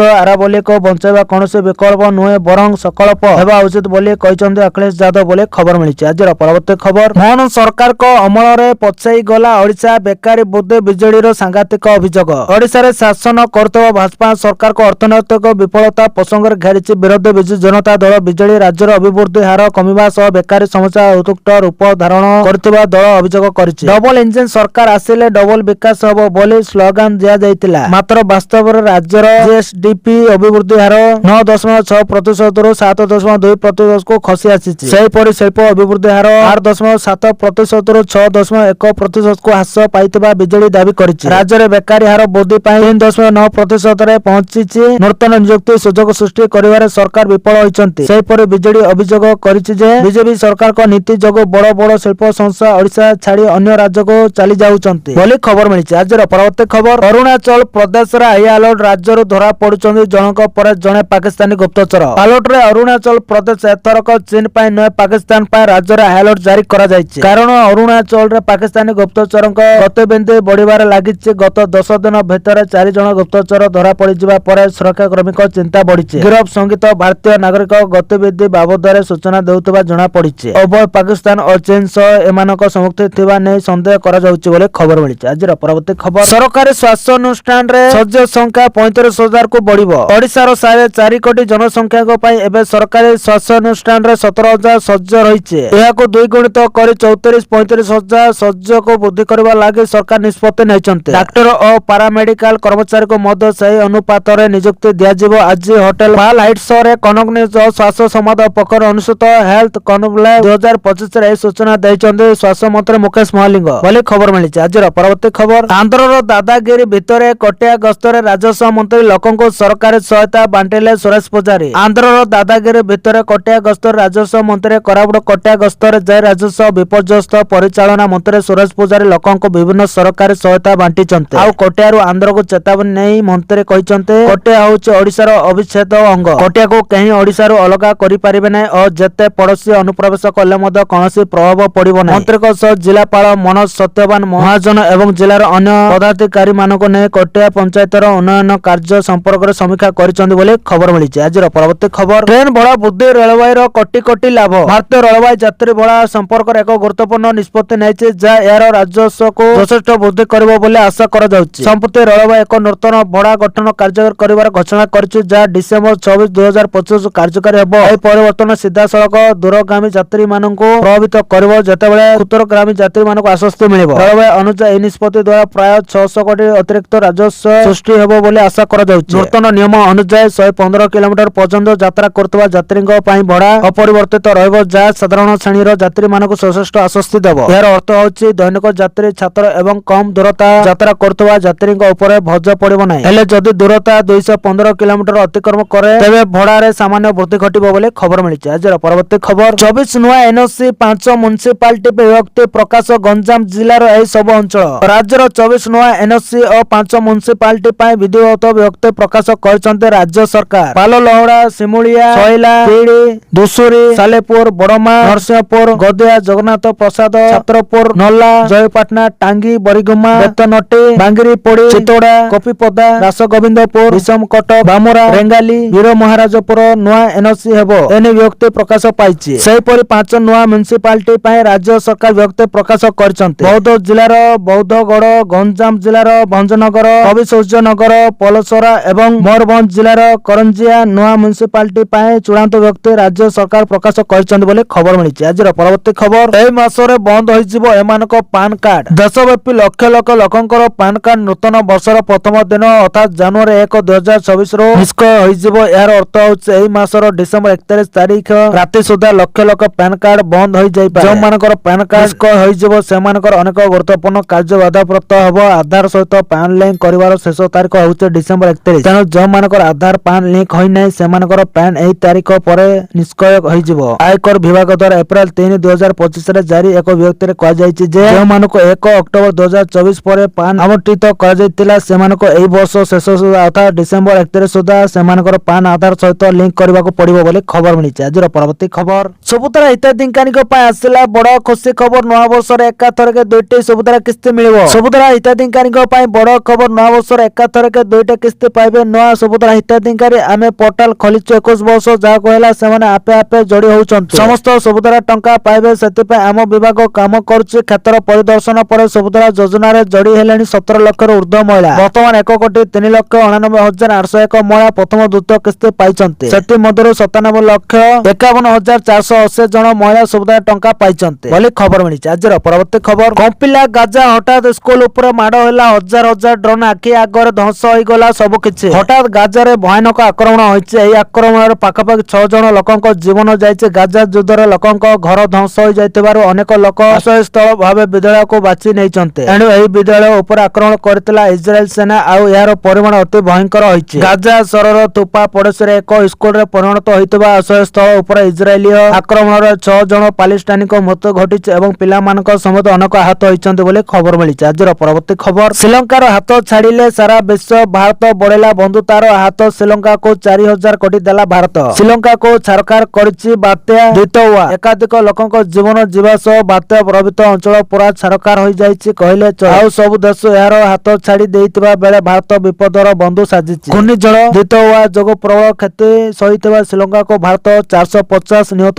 अरावली को बचाइबा कौन विकल्प नुहे बरं सकल्प हेबा उचित बोली अखिलेश यादव बोली खबर मिली। आज परवर्ती खबर मोहन सरकार को अमल में पछाई गला ओडिशा बेकारी वृद्धि बिजेडी सांघातिक अभियोग। ओडिशा रे शासन करतबा भाजपा सरकार को अर्थनैतिक विफलता प्रसंग में घेरी विरोधी बिजु जनता दल बिजेडी राज्यर अभिवृद्धि हार कमिबा सह बेकारी समस्या उत्कट रूप धारण करथिबा दल अभियोग करिछि। डबल इंजिन सरकार आसिले डबल विकास हबो बोली स्लोगान दिया जाइतिला, मात्र वास्तव में राज्यर जीएसडीपी अभिवृद्धि हार 9.6% रु 7.2% को खसी आसिछि। सेहिपरि शिल्प अभिवृद्धि हार 8.7% रु 6.1% को ह्रास पाइतिबा बिजेडी दाबी करिछि। राज्य में बेकारी हार वृद्धि पाई 3.9% रे पहुंचिछि। नूतन नियुक्ति सुजोग सृष्टि करिवारे सरकार विफल होइछन्ति। सेहिपरि बिजेडी अभियोग करिछि जे बीजेपी सरकार को नीति जोगु बड़ बड़ शिल्प संस्था ओडिशा छाड़ी अन्य राज्य को चली जाउछन्ति बोली खबर मिलिछि। आज परवर्ती खबर अरुणाचल प्रदेश रे हाई अलर्ट राज्य धरा पडुछन्ति जनक पर जणे पाकिस्तानी गुप्तचर। अलर्ट रे अरुणाचल प्रदेश एथरक चीन पाई नुहे पाकिस्तान पाई राज्य रे हाई अलर्ट जारी करा जायछि। कारण अरुणाचल रे पाकिस्तानी गुप्तचरक गतिविधि बढ़िबार लागिछि। गत 10 दिन भितर 4 जण गुप्तचर धरा पड़िजिबा पर सुरक्षाकर्मी चिंता बढ़िछि। गिरफ संगीत भारतीय नागरिक गतिविधि बाबद सूचना देउतबा जणा पड़िछि। उभय पाकिस्तान और चीन सह एमानक सम्मुखी थिबा नै संदेह करा जाउछि बोले खबर मिलिछि। आज परवर्ती खबर सरकारी स्वास्थ्य अनुष्ठान रे शଯ୍या संख्या 35,000 को बढ़िबो। ओडिसा रो 4.5 कोटी जनसंख्या को पई एबे सरकारी स्वास्थ्य अनुष्ठान रे 17,000 शଯ୍या रहिछि। एहा को 2 गुणित करी 34-35,000 शଯ୍या को वृद्धि करबा लागि सरकार निष्पत्ति नैछन्ते। डॉक्टर और पैरामेडिकल कर्मचारी को मध्य सही अनुपात रे नियुक्ति दिया जिवो। आज होटल पाल हाइट्स रे कनक न्यूज स्वास्थ्य संवाद पकर अनुष्ठित हेल्थ कॉन्क्लेव 2025 रे सूचना दैछन्ते स्वास्थ्य मंत्री मुकेश महालिंग बोली खबर मिलिछि। आज परवर्ती खबर आंध्र रो दादागिरी भितरे कोटिया गस्तरे राजस्व मंत्री लोकन को सरकारी सहायता बांटिले सुरेश पुजारी। आंध्र रो दादागिरी भितरे कोटिया गस्तर राजस्व मंत्री कराबड़ कोटिया गस्तरे जय राजस्व विपर्यस्त परिचालना मंत्री सुरेश पुजारी लोकन को विभिन्न सरकारी सहायता बांटिचन्ते। आ कोटिया रो आंध्र को चेतावनी नै मंत्री कहिचन्ते कोटिया होउछि ओडिसा रो अविच्छेद अंग। कोटिया को कहीं ओडिसा रो अलगा करि परिबे नै और जेते पड़ोसी अनुप्रवेश कले मध्य कोनोसी प्रभाव पड़िबो नै। मंत्री को सह जिलापाल मनोज सत्यवान महाजन एवं जिलार अन्य पदाधिकारी मानको नै कोटिया पंचायत रो उन्नयन कार्य संपर्क रे समीक्षा करिसंदी बोले खबर मिलिछि। आज परवर्ती खबर ट्रेन भड़ा वृद्धि रेलवे रो कोटी कोटी लाभ। भारतीय रेलवे यात्री भड़ा संपर्क रे एक गुरुत्वपूर्ण निष्पत्ति नैछि जा यार राजस्व को यथेष्ट वृद्धि करबो बोले आशा करा जाउछि। संप्रति रेलवे एक नूतन भड़ा गठन कार्यक्रम करिवार घोषणा करिछि जा डिसेंबर 24, 2025 कार्यकारी हेबो। ए परिवर्तन सीधा सड़क दूरगामी यात्री माननको प्रभावित करबो जेतेबेले क्षुद्रगामी यात्री मानको आश्वस्ति मिलिबो। रेलवे अनुसार ए निष्पत्ति द्वारा प्राय 600 कोटी अतिरिक्त राजस्व सृष्टि हेबो बोले आशा करा जाउछि। नूतन नियम अनुसार 115 किलोमीटर पर्यंत यात्रा करतबा यात्रीଙ୍କ ପାଇଁ भड़ा अपरिवर्तित रहबो जा साधारण श्रेणी रो यात्री मानको यथेष्ट आश्वस्ति देबो। एହାର अर्थ होछि दैनिक यात्री छात्र एवं कम दूरता यात्रा करतबा यात्रीଙ୍କ ऊपर भज पड़िबो नै। हेले जदि दूरता 215 किलोमीटर अतिक्रम करे तेबे भड़ा रे सामान्य वृद्धि घटिबो बोले खबर मिलिछि। आज परवर्ती खबर 24 नुआ एनओसी 5 म्युनिसिपालिटी विभक्ति प्रकाश गंजाम जिल्लार एही सब अंचल राज्यर 24 नुआ एनओसी और 5 म्युनिसिपालिटी पई विधिवत विभक्ति प्रकाश करछन्ते राज्य सरकार। पालो लहड़ा सिमुलिया सैला पीड़ी दुसुरी सालेपुर बड़मा नरसिंहपुर गदिया जगन्नाथ प्रसाद छत्रपुर नल्ला जयपाटना टांगी बरिगुमा बेतनटी बांगिरी पोड़ी चितोड़ा कपिपदा रासगोविंदपुर विषमकट बामुरा रेंगाली वीर महाराजपुर नुआ एनओसी हेबो एने विभक्ति प्रकाश पाइछि। सेहिपरि 5 नुआ म्युनिसिपालिटी पई राज्य सरकार विभक्ति प्रकाश करछन्ते। बौद्ध जिल्लार बौद्धगढ़ गंजाम जिल्लार भंजनगर कविसूर्यनगर पलसरा एवं मयूरभंज जिल्लार करंजिया नुआ म्युनिसिपालिटी पई चूड़ांत विभक्ति राज्य सरकार प्रकाश करछन्ते बोले खबर मिलिछि। आज परवर्ती खबर एही मासरे बंद होइजिबो एमानक पान कार्ड। देशव्यापी लक्ष लक्ष लोकंकर पान कार्ड नूतन वर्षर प्रथम दिन अर्थात जनवरी 1, 2024 निष्क्रिय होइजिबो। यार अर्थ होछि एही मासर डिसेंबर 31 तारिख राति सुधा लक्ष लक्ष पैन कार्ड बंद हो जाय पारे। जो मानकर पैन कार्ड को होई जबो से मानकर अनेक गुरुत्वपूर्ण कार्य बाधाप्राप्त हबो। आधार सहित पैन लिंक करिवार शेष तारीख होउचे डिसेंबर 31। तेणु जो मानकर आधार पैन लिंक होई नै से मानकर पैन एही तारीख परे निष्क्रिय होई जबो। आयकर विभाग द्वारा अप्रैल 3, 2025 रे जारी एक विज्ञप्ति रे कहा जायछि जे जो मानको 1 अक्टोबर 2024 परे पैन आवंटित करा जायतिला से मानको एही वर्ष शेष सुधा अर्थात डिसेंबर 31 सुधा से मानकर पैन आधार सहित लिंक करबा को पड़िबो बोली खबर मिलिছে। आजर परवर्ती खबर सबुतरा हिताधिकारीଙ୍କ ପାଇଁ ଆସିଲା ବଡ଼ ଖୁସି ଖबर। ନୂଆ ବର୍ଷରେ ଏକାଥରକେ ଦୁଇଟି ସବୁତରା କିସ୍ତି ମିଳିବ। ସବୁତରା ହିତାଧିକାରୀଙ୍କ ପାଇଁ ବଡ଼ ଖବର। ନୂଆ ବର୍ଷରେ ଏକାଥରକେ ଦୁଇଟି କିସ୍ତି ପାଇବେ ନୂଆ ସବୁତରା ହିତାଧିକାରୀ। ଆମେ ପୋର୍ଟାଲ ଖୋଲିଛୁ 21 ବର୍ଷ ଯାହାକୁ ହେଲା ସେମାନେ ଆପେ ଆପେ ଯୋଡ଼ି ହେଉଛନ୍ତି। ସମସ୍ତ ସବୁତରା ଟଙ୍କା ପାଇବେ ସେଥିପାଇଁ ଆମ ବିଭାଗ କାମ କରୁଛି। କ୍ଷେତ୍ର ପରିଦର୍ଶନ ପରେ ସବୁତରା ଯୋଜନାରେ ଯୋଡ଼ି ହେଲେଣି 17 ଲକ୍ଷରୁ ଉର୍ଦ୍ଧ୍ୱ ମହିଳା। ବର୍ତ୍ତମାନ 1,03,89,801 ମହିଳା ପ୍ରଥମ ଦ୍ୱିତୀୟ କିସ୍ତି ପାଇଛନ୍ତି। ସେଥିମଧ୍ୟରୁ 97,51,480 ଜଣ ମହିଳା ସବୁତରା ଟଙ୍କା ପାଇଛନ୍ତି ବୋଲି ଖବର ମିଳିଛି। ଆଜିର ପରବର୍ତ୍ତୀ ଖବର କମ୍ପିଲା ଗାଜା ହଠାତ୍ ସ୍କୁଲ ଉପରେ ମାଡ଼ ହେଲା। ହଜାର ହଜାର ଡ୍ରୋନ୍ ଆଖି ଆଗରେ ଧ୍ୱଂସ ହୋଇଗଲା ସବୁକିଛି। ହଠାତ୍ ଗାଜାରେ ଭୟାନକ ଆକ୍ରମଣ ହୋଇଛି। ଏହି ଆକ୍ରମଣରେ ପାଖାପାଖି 6 ଜଣ ଲୋକଙ୍କ ଜୀବନ ଯାଇଛି। ଗାଜା ଯୁଦ୍ଧରେ ଲୋକଙ୍କ ଘର ଧ୍ୱଂସ ହୋଇଯାଇଥିବାରୁ ଅନେକ ଲୋକ ଆଶ୍ରୟସ୍ଥଳ ଭାବେ ବିଦ୍ୟାଳୟକୁ ବାଛି ନେଇଛନ୍ତି। ଏଣୁ ଏହି ବିଦ୍ୟାଳୟ ଉପରେ ଆକ୍ରମଣ କରିଥିଲା ଇସ୍ରାଏଲ ସେନା। ଆଉ ଏହାର ପରିମାଣ ଅତି ଭୟଙ୍କର ହୋଇଛି। ଗାଜା ସହରର ତୁପା ପଡ଼ୋଶୀରେ ଏକ ସ୍କୁଲରେ ପରିଣତ ହୋଇଥିବା ଆଶ୍ରୟସ୍ଥଳ ଉପରେ ଇସ୍ରାଏଲୀୟ ଆକ୍ରମଣରେ 6 ଜଣ ପାଲେଷ୍ଟାଇନଙ୍କ ମୃତ୍ୟୁ ଘଟିଛି ଏବଂ ପିଲାମାନଙ୍କ ସମେତ ଅନେକ ଆହତ ହୋଇଛନ୍ତି ବୋଲି ଖବର ମିଳିଛି। ଆଜିର ପରବର୍ତ୍ତୀ ଖବର ଶ୍ରୀଲଙ୍କାର ହାତ ଛାଡ଼ିଲେ ସାରା ବିଶ୍ୱ। ଭାରତ ବଢ଼େଇଲା ବନ୍ଧୁତାର ହାତ। ଶ୍ରୀଲଙ୍କାକୁ 4,000 କୋଟି ଦେଲା ଭାରତ। ଶ୍ରୀଲଙ୍କାକୁ ଛାରଖାର କରିଛି ବାତ୍ୟା ଦ୍ୱିତୱା। ଏକାଧିକ ଲୋକଙ୍କ ଜୀବନ ଯିବା ସହ ବାତ୍ୟା ପ୍ରଭାବିତ ଅଞ୍ଚଳ ପୁରା ଛାରଖାର ହୋଇଯାଇଛି କହିଲେ ଚଳେ। ଆଉ ସବୁ ଦେଶ ଏହାର ହାତ ଛାଡ଼ି ଦେଇଥିବା ବେଳେ ଭାରତ ବିପଦର ବନ୍ଧୁ ସାଜିଛି। ଘୂର୍ଣ୍ଣିଝଡ଼ ଦ୍ୱିତୱା ଯୋଗୁଁ ପ୍ରବଳ କ୍ଷତି ସହିଥିବା ଶ୍ରୀଲଙ୍କାକୁ ଭାରତ $450 ନିୟୁତ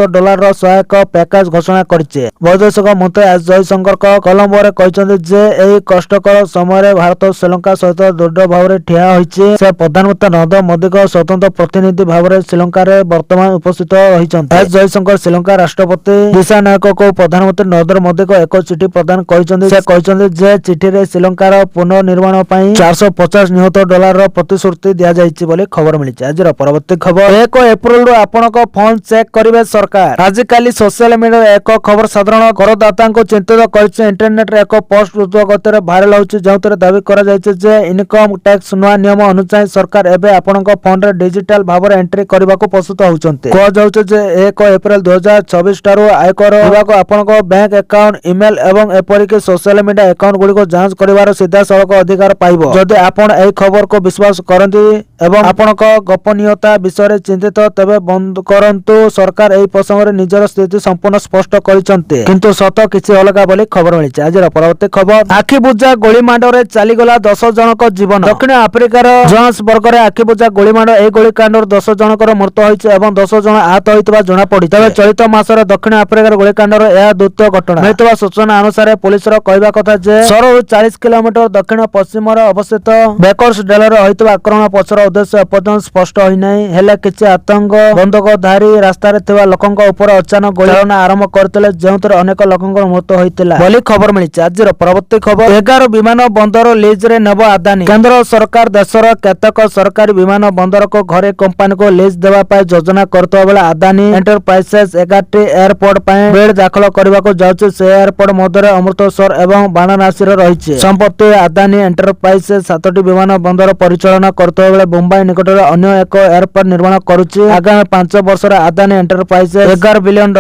ସହାୟକ ପ୍ୟାକେଜ ଘୋଷଣା କରିଛି। ବୈଦେଶିକ ମନ୍ତ୍ରୀ ଏସ୍ ଜୟଶଙ୍କର କଲମ୍ବୋରେ କହିଛନ୍ତି ଯେ ଏହି କଷ୍ଟକର ସମୟରେ ଭାରତ ଶ୍ରୀଲଙ୍କା ସହିତ ଦୃଢ ଭାବରେ ଠିଆ ହୋଇଛି। ସେ ପ୍ରଧାନମନ୍ତ୍ରୀ ନରେନ୍ଦ୍ର ମୋଦିଙ୍କ ସ୍ୱତନ୍ତ୍ର ପ୍ରତିନିଧି ଭାବରେ ଶ୍ରୀଲଙ୍କାରେ ବର୍ତ୍ତମାନ ଉପସ୍ଥିତ ରହିଛନ୍ତି। ଏସ୍ ଜୟଶଙ୍କର ଶ୍ରୀଲଙ୍କା ରାଷ୍ଟ୍ରପତି ଦିଶାନାୟକଙ୍କୁ ପ୍ରଧାନମନ୍ତ୍ରୀ ନରେନ୍ଦ୍ର ମୋଦିଙ୍କ ଏକ ଚିଠି ପ୍ରଦାନ କରିଛନ୍ତି। ସେ କହିଛନ୍ତି ଯେ ଚିଠିରେ ଶ୍ରୀଲଙ୍କାର ପୁନର୍ନିର୍ମାଣ ପାଇଁ $450 ନିୟୁତ ପ୍ରତିଶ୍ରୁତି ଦିଆଯାଇଛି ବୋଲି ଖବର ମିଳିଛି। ଆଜିର ପରବର୍ତ୍ତୀ ଖବର 1 ଏପ୍ରିଲରୁ ଆପଣଙ୍କ ଫୋନ ଚେକ୍ କରିବେ ସରକାର। ଆଜିକାଲି ସୋସିଆଲ ମିଡିଆରେ ଏକ ଖବର ସାଧାରଣ କରଦାତାଙ୍କୁ ଚିନ୍ତିତ କରିଛି। ଇଣ୍ଟରନେଟରେ ଏକ ପୋଷ୍ଟ ଦ୍ରୁତ ଗତିରେ ଭାଇରାଲ ହେଉଛି ଯେଉଁଥିରେ ଦାବି କରାଯାଇଛି ଯେ ଇନକମ୍ ଟ୍ୟାକ୍ସ ନୂଆ ନିୟମ ଅନୁଯାୟୀ ସରକାର ଏବେ ଆପଣଙ୍କ ଫୋନରେ ଡିଜିଟାଲ ଭାବରେ ଏଣ୍ଟ୍ରି କରିବାକୁ ପ୍ରସ୍ତୁତ ହେଉଛନ୍ତି। କୁହାଯାଉଛି ଯେ 1 ଏପ୍ରିଲ 2024 ଠାରୁ ଆୟକର ବିଭାଗ ଆପଣଙ୍କ ବ୍ୟାଙ୍କ ଆକାଉଣ୍ଟ, ଇମେଲ ଏବଂ ଏପରିକି ସୋସିଆଲ ମିଡିଆ ଆକାଉଣ୍ଟ ଗୁଡ଼ିକୁ ଯାଞ୍ଚ କରିବାର ସିଧାସଳଖ ଅଧିକାର ପାଇବ। ଯଦି ଆପଣ ଏହି ଖବରକୁ ବିଶ୍ୱାସ କରନ୍ତି ଏବଂ ଆପଣଙ୍କ ଗୋପନୀୟତା ବିଷୟରେ ଚିନ୍ତିତ ତେବେ ବନ୍ଦ କରନ୍ତୁ। ସରକାର ଏହି ପ୍ରସଙ୍ଗରେ ନିଜର ସ୍ଥିତି ସମ୍ପୂର୍ଣ୍ଣ ସ୍ପଷ୍ଟ କରିଛନ୍ତି କିନ୍ତୁ ସତ କିଛି ଅଲଗା ବୋଲି ଖବର ମିଳିଛି। ଆଜିର ପରବର୍ତ୍ତୀ ଖବର ଆଖିବୁଜା ଗୁଳିମାଡରେ ଚାଲିଗଲା 10 ଜଣଙ୍କ ଜୀବନ। ଦକ୍ଷିଣ ଆଫ୍ରିକାର ଜୋହାନ୍ସବର୍ଗରେ ଆଖିବୁଜା ଗୁଳିମାଡ। ଏହି ଗୁଳିକାଣ୍ଡରୁ 10 ଜଣଙ୍କର ମୃତ୍ୟୁ ହୋଇଛି ଏବଂ 10 ଜଣ ଆହତ ହୋଇଥିବା ଜଣାପଡ଼ିଛି। ତେବେ ଚଳିତ ମାସରେ ଦକ୍ଷିଣ ଆଫ୍ରିକାର ଗୁଳିକାଣ୍ଡର ଏହା ଦ୍ୱିତୀୟ ଘଟଣା। ମିଳିଥିବା ସୂଚନା ଅନୁସାରେ ପୁଲିସର କହିବା କଥା ଯେ ସହରରୁ 40 କିଲୋମିଟର ଦକ୍ଷିଣ ପଶ୍ଚିମରେ ଅବସ୍ଥିତ ବେକର୍ସଡେଲରେ ହୋଇଥିବା ଆକ୍ରମଣ ପଛର ଉଦ୍ଦେଶ୍ୟ ଏପର୍ଯ୍ୟନ୍ତ ସ୍ପଷ୍ଟ ହୋଇନାହିଁ। ହେଲେ କିଛି ଆତଙ୍କ ବନ୍ଧୁକଧାରୀ ରାସ୍ତାରେ ଥିବା ଲୋକଙ୍କ ଉପରେ ଅଚାନକ ଗୁଳିଚାଳନା ଆରମ୍ଭ କରିଥିଲେ ଯେଉଁଥିରେ ଅନେକ ଲୋକଙ୍କର ମୃତ୍ୟୁ ହୋଇଥିଲା ବୋଲି ଖବର ମିଳିଛି। ଆଜିର ପରବର୍ତ୍ତୀ ଖବର 11 ବିମାନ ବନ୍ଦର ଲିଜରେ ନେବ ଆଦାନୀ। କେନ୍ଦ୍ର ସରକାର ଦେଶର କେତେକ ସରକାରୀ ବିମାନ ବନ୍ଦରକୁ ଘରୋଇ କମ୍ପାନୀକୁ ଲିଜ୍ ଦେବା ପାଇଁ ଯୋଜନା କରୁଥିବା ବେଳେ ଆଦାନୀ ଏଣ୍ଟରପ୍ରାଇଜେସ୍ 11ଟି ଏୟାରପୋର୍ଟ ପାଇଁ ବିଡ୍ ଦାଖଲ କରିବାକୁ ଯାଉଛି। ସେ ଏୟାରପୋର୍ଟ ମଧ୍ୟରେ ଅମୃତସର ଏବଂ ବାରାଣାସୀର ରହିଛି। ସମ୍ପ୍ରତି ଆଦାନୀ ଏଣ୍ଟରପ୍ରାଇଜେସ୍ 7ଟି ବିମାନ ବନ୍ଦର ପରିଚାଳନା କରୁଥିବା ବେଳେ ମୁମ୍ବାଇ ନିକଟରେ ଅନ୍ୟ ଏକ ଏୟାରପୋର୍ଟ ନିର୍ମାଣ କରୁଛି। ଆଗାମୀ 5 ବର୍ଷରେ ଆଦାନୀ ଏଣ୍ଟରପ୍ରାଇଜେସ୍ $11 ବିଲିୟନ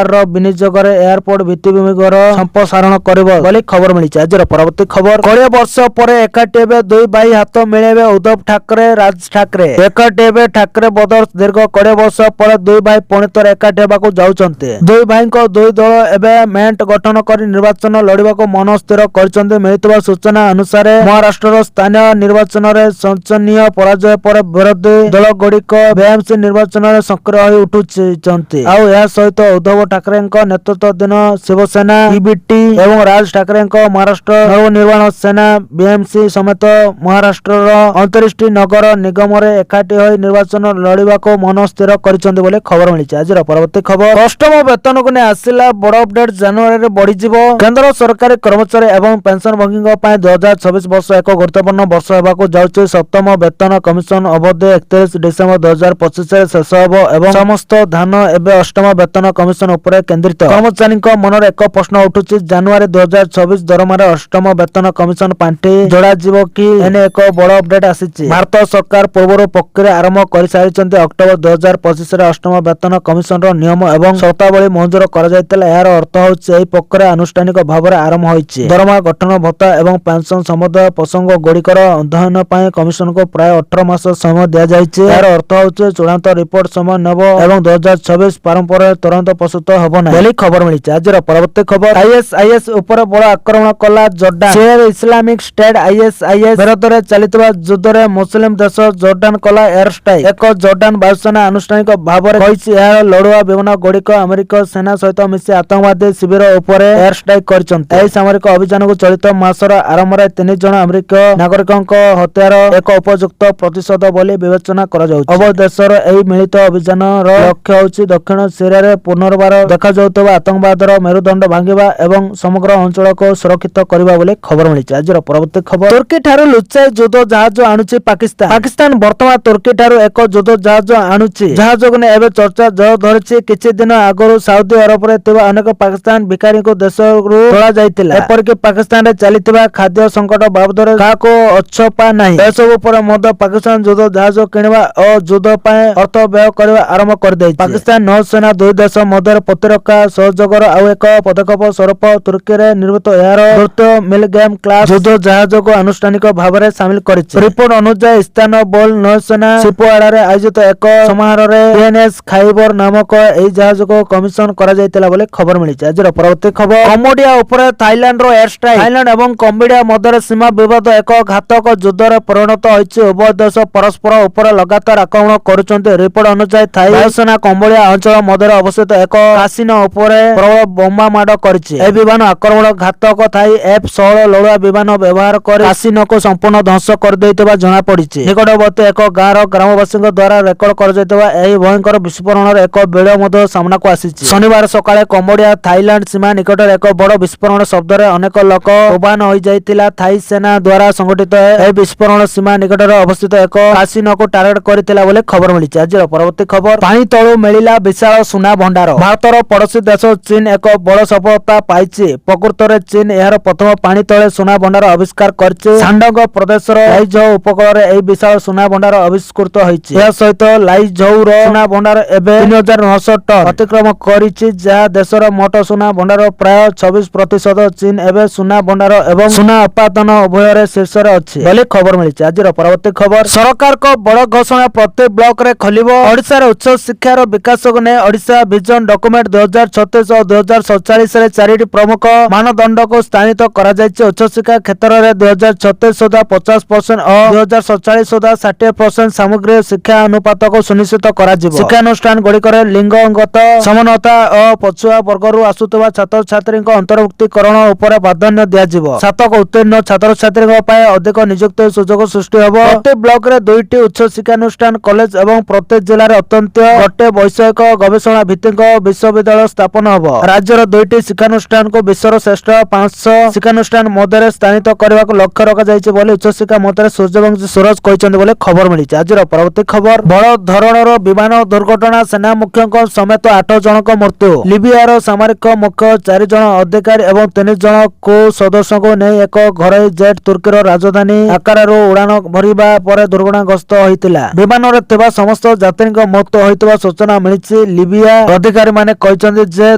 ବିନିଯୋଗରେ ଏୟାରପୋର୍ଟ ଭିତ୍ତିଭୂମିର ସମ୍ପ୍ରସାରଣ କରିବ ବୋଲି ଖବର ମିଳିଛି। ଆଜିର ପରବର୍ତ୍ତୀ ଖବର 20 ବର୍ଷ ପରେ ଏକାଠି ହେବେ ଦୁଇ ଭାଇ ହାତ ମିଳେଇବେ ଉଦ୍ଧବ ଠାକରେ ରାଜ ଠାକରେ। ଏକାଠି ହେବେ ଠାକରେ ବ୍ରଦର୍ସ। ଦୀର୍ଘ 20 ବର୍ଷ ପରେ ଦୁଇ ଭାଇ ପୁଣି ଥରେ ଏକାଠି ହେବାକୁ ଯାଉଛନ୍ତି। ଦୁଇ ଭାଇଙ୍କ ଦୁଇ ଦଳ ଏବେ ମେଣ୍ଟ ଗଠନ କରି ନିର୍ବାଚନ ଲଢିବାକୁ ମନ ସ୍ଥିର କରିଛନ୍ତି। ମିଳିଥିବା ସୂଚନା ଅନୁସାରେ ମହାରାଷ୍ଟ୍ରର ସ୍ଥାନୀୟ ନିର୍ବାଚନରେ ଶୋଚନୀୟ ପରାଜୟ ପରେ ବିରୋଧୀ ଦଳଗୁଡ଼ିକ ବିଏମ୍ସି ନିର୍ବାଚନରେ ସକ୍ରିୟ ହୋଇ ଉଠୁଛନ୍ତି। ଆଉ ଏହା ସହିତ ଉଦ୍ଧବ ଠାକରେଙ୍କ ନେତୃତ୍ୱାଧୀନ ଶିବସେନା ଇବିଟି ଏବଂ ରାଜ ଠାକରେଙ୍କ ମହାରାଷ୍ଟ୍ର ନବନିର୍ମାଣ ସେନା ବିଏମ୍ସି ସମେତ ମହାରାଷ୍ଟ୍ରର 29ଟି ନଗର ନିଗମରେ ଏକାଠି ହୋଇ ନିର୍ବାଚନ ଲଢିବାକୁ ମନ ସ୍ଥିର କରିଛନ୍ତି ବୋଲି ଖବର ମିଳିଛି। ଆଜିର ପରବର୍ତ୍ତୀ ଖବର ଅଷ୍ଟମ ବେତନକୁ ନେଇ ଆସିଲା ବଡ ଅପଡେଟ। ଜାନୁଆରୀରେ ବଢିଯିବ କେନ୍ଦ୍ର ସରକାରୀ କର୍ମଚାରୀ ଏବଂ ପେନସନଭୋଗୀଙ୍କ ପାଇଁ 2026 ବର୍ଷ ଏକ ଗୁରୁତ୍ୱପୂର୍ଣ୍ଣ ବର୍ଷ ହେବାକୁ ଯାଉଛି। ସପ୍ତମ ବେତନ କମିଶନ ଅବଧି 31 ଡିସେମ୍ବର 2025ରେ ଶେଷ ହେବ ଏବଂ ସମସ୍ତ ଧାନ ଏବେ ଅଷ୍ଟମ ବେତନ कमिशन उपरे केन्द्रित। कर्मचारी मनर एक प्रश्न उठुछि, जनवरी 2024 दरमार अष्टम वेतन कमिशन पांठि जोड़ा जीवो कि एने एक बड़ अपडेट आसीछि। भारत सरकार पूर्व प्रक्रिया आरंभ कर सारिछन्ते। अक्टोबर 2025 रे अष्टम वेतन कमिशन रो नियम एवं शर्तावली मंजूर कर जायतिला। यार अर्थ होछि एही प्रक्रिया अनुष्ठानिक भाव आरंभ होइछि। दरमा गठन भत्ता एवं पेंशन संबंध प्रसंग गुड़िकर अध्ययन पाई कमिशन को प्राय 18 मास समय दिया जाइछि। यार अर्थ होछि चूड़ांत रिपोर्ट समय नेब एवं 2026 परंपरा तुरंत प्रस्तुत हबो ना बोली खबर मिलिछि। आजर परवर्ती खबर, आईएसआईएस ऊपर बड़ आक्रमण कला जॉर्डान। सिरिया इस्लामिक स्टेट आईएसआईएस विरोध रे चलितबा युद्ध रे मुस्लिम देश जॉर्डान कला एयर स्ट्राइक। एक जॉर्डान वायुसेना आनुष्ठानिक भाव में कहिछि यार लड़ुआ विमान गुड़िक अमेरिका सेना सहित मिसी आतंकवादी शिविर उपर एयर स्ट्राइक करछन्ते। एही सामरिक अभियान को चलित मासर आरंभ में 3 जन अमेरिका नागरिकों हत्यार एक उपयुक्त प्रतिशोध बोली विवेचना करा जाउछि। अब देशर एही मिलित अभियान लक्ष्य होछि दक्षिण सीरिया रे पुनर्बार देखा जाउतबा आतंकवादर मेरुदंड भांगिबा एवं समग्र अंचल को सुरक्षित करबा बोली खबर मिलिछि। आजर परवर्ती खबर, तुर्की ठारू लुचाई युद्ध जहाज आणुछि पाकिस्तान। पाकिस्तान वर्तमान तुर्की ठारू एक युद्ध जहाज आणुछि। जहाज को एबे चर्चा जय धरिछि। किछि दिन आगरु सऊदी अरब रे तिबा अनेक पाकिस्तान भिखारी को देशरु तोला जायतिला। एपरके पाकिस्तान रे चलितबा खाद्य संकट बाबदरे काको अछपा नाही। एसबु पर मध्य पाकिस्तान युद्ध जहाज किनबा और युद्ध पाए अर्थ व्यय करबा आरंभ कर दैछि। पाकिस्तान नौसेना दुई देश मध्य प्रतिरक्षा सहयोगर आउ एक पदक्षेप स्वरूप तुर्की रे निर्मित एयर द्रुत मिलगेम क्लास युद्ध जहाज को आनुष्ठानिक भाव में शामिल करिछि। रिपोर्ट अनुसार इस्तानबुल नौसेना शिपयार्ड रे आयोजित एक समारोह रे पीएनएस खाइबर नामक एही जहाज को कमिशन करा जायतिला बोले खबर मिलिछि। आजर परवर्ती खबर, कम्बोडिया ऊपर थाईलैंड रो एयर स्ट्राइक। थाईलैंड एवं कम्बोडिया मध्य सीमा विवाद एक घातक युद्ध रे परिणत होइछि। उभय देश परस्पर ऊपर लगातार आक्रमण करुछन्ते। रिपोर्ट अनुसार थाई वायुसेना कम्बोडिया अंचल मध्य अवस्थित एक कासिनो ऊपर प्रबल बोमा माड करिछि। ए विमान आक्रमण घातक थाई F-16 लड़ुआ विमान व्यवहार कर कासिनो को संपूर्ण ध्वंस कर दैतबा जणा पड़िछि। निकटवर्ती एक गाँव ग्रामवासी द्वारा रेकर्ड कर जायतबा एही भयंकर विस्फोरण एक वीडियो मध्य सामना को आसीछि। शनिवार सकाळे कम्बोडिया थाईलैंड सीमा निकट एक बड़ विस्फोरण शब्द रे अनेक लोक उबान होई जायतिला। थाई सेना द्वारा संगठित ए विस्फोरण सीमा निकट रे अवस्थित एक कासिनो को टार्गेट करथिला बोले खबर मिलिछि। आज परवर्ती खबर, पानी तळु मिलिला विशाल सुना भंडार। भारतर पड़ोसी देश चीन एक बड़ सफलता पाइछि। प्रकृत रे चीन एहार प्रथम पानी तळे सुना भंडार आविष्कार करछि। सांडंग प्रदेशर लाइझौ उपकूल रे एही विशाल सुना भंडार आविष्कृत होइछि। एहा सहित लाइझौ रो सुना भंडार एबे 3900 टन अतिक्रम करिछि, जहा देशर मोट सुना भंडार प्राय 26%। चीन एबे सुना भंडार एवं सुना उत्पादन उभय रे शीर्ष रे अछि बोले खबर मिलिछि। आज परवर्ती खबर, सरकार को बड़ घोषणा प्रत्येक ब्लॉक रे खलिबो। ओडिसा रे उच्च शिक्षा रो विकास को ने ओडिसा विजन डॉक्यूमेंट 2036 और 2047 रे चारिटी प्रमुख मानदंड को स्थानित करा जायछि। उच्च शिक्षा क्षेत्र रे 2036 सुधा 50% और 2047 सुधा 60% सामग्री शिक्षा अनुपात को सुनिश्चित करा जिवो। शिक्षानुष्ठान गुड़िक लिंगगत समानता और पछुआ वर्गरु आसुतबा छात्र छात्री अंतर्भुक्तिकरण उपर प्राधान्य दिया जिवो। स्नातक उत्तीर्ण छात्र छात्री पाए अधिक नियुक्ति सुजोग सृष्टि होबो। प्रत्येक ब्लॉक रे 2टी उच्च शिक्षानुष्ठान कॉलेज एवं प्रत्येक जिल्ला रे अत्यंत गोटे वैषयिक गवेषणा भित्तिक विश्वविद्यालय स्थापन होबो। राज्यर 2टी शिक्षानुष्ठान को विश्वर श्रेष्ठ 500 शिक्षानुष्ठान मध्य स्थानित करने को लक्ष्य रखा जायछि बोले उच्च शिक्षा मंत्री सूर्यवंशी सूरज कहिसंते बोले खबर मिलिछि। आज परवर्ती खबर, बड़ धरणर विमान दुर्घटना, सेना मुख्य समेत 8 जनक मृत्यु। लिबियार सामरिक मुख्य 4 जन अधिकारी एवं 3 जन को सदस्य को नहीं एक घरोई जेट तुर्कीर राजधानी आकारारू उड़ान भरिबा पर दुर्घटनाग्रस्त होइतिला। विमान रे थिबा समस्त यात्री मृत्यु होइतबा सूचना मिलिछि। लिबिया अधिकारी माने कहिसंते जे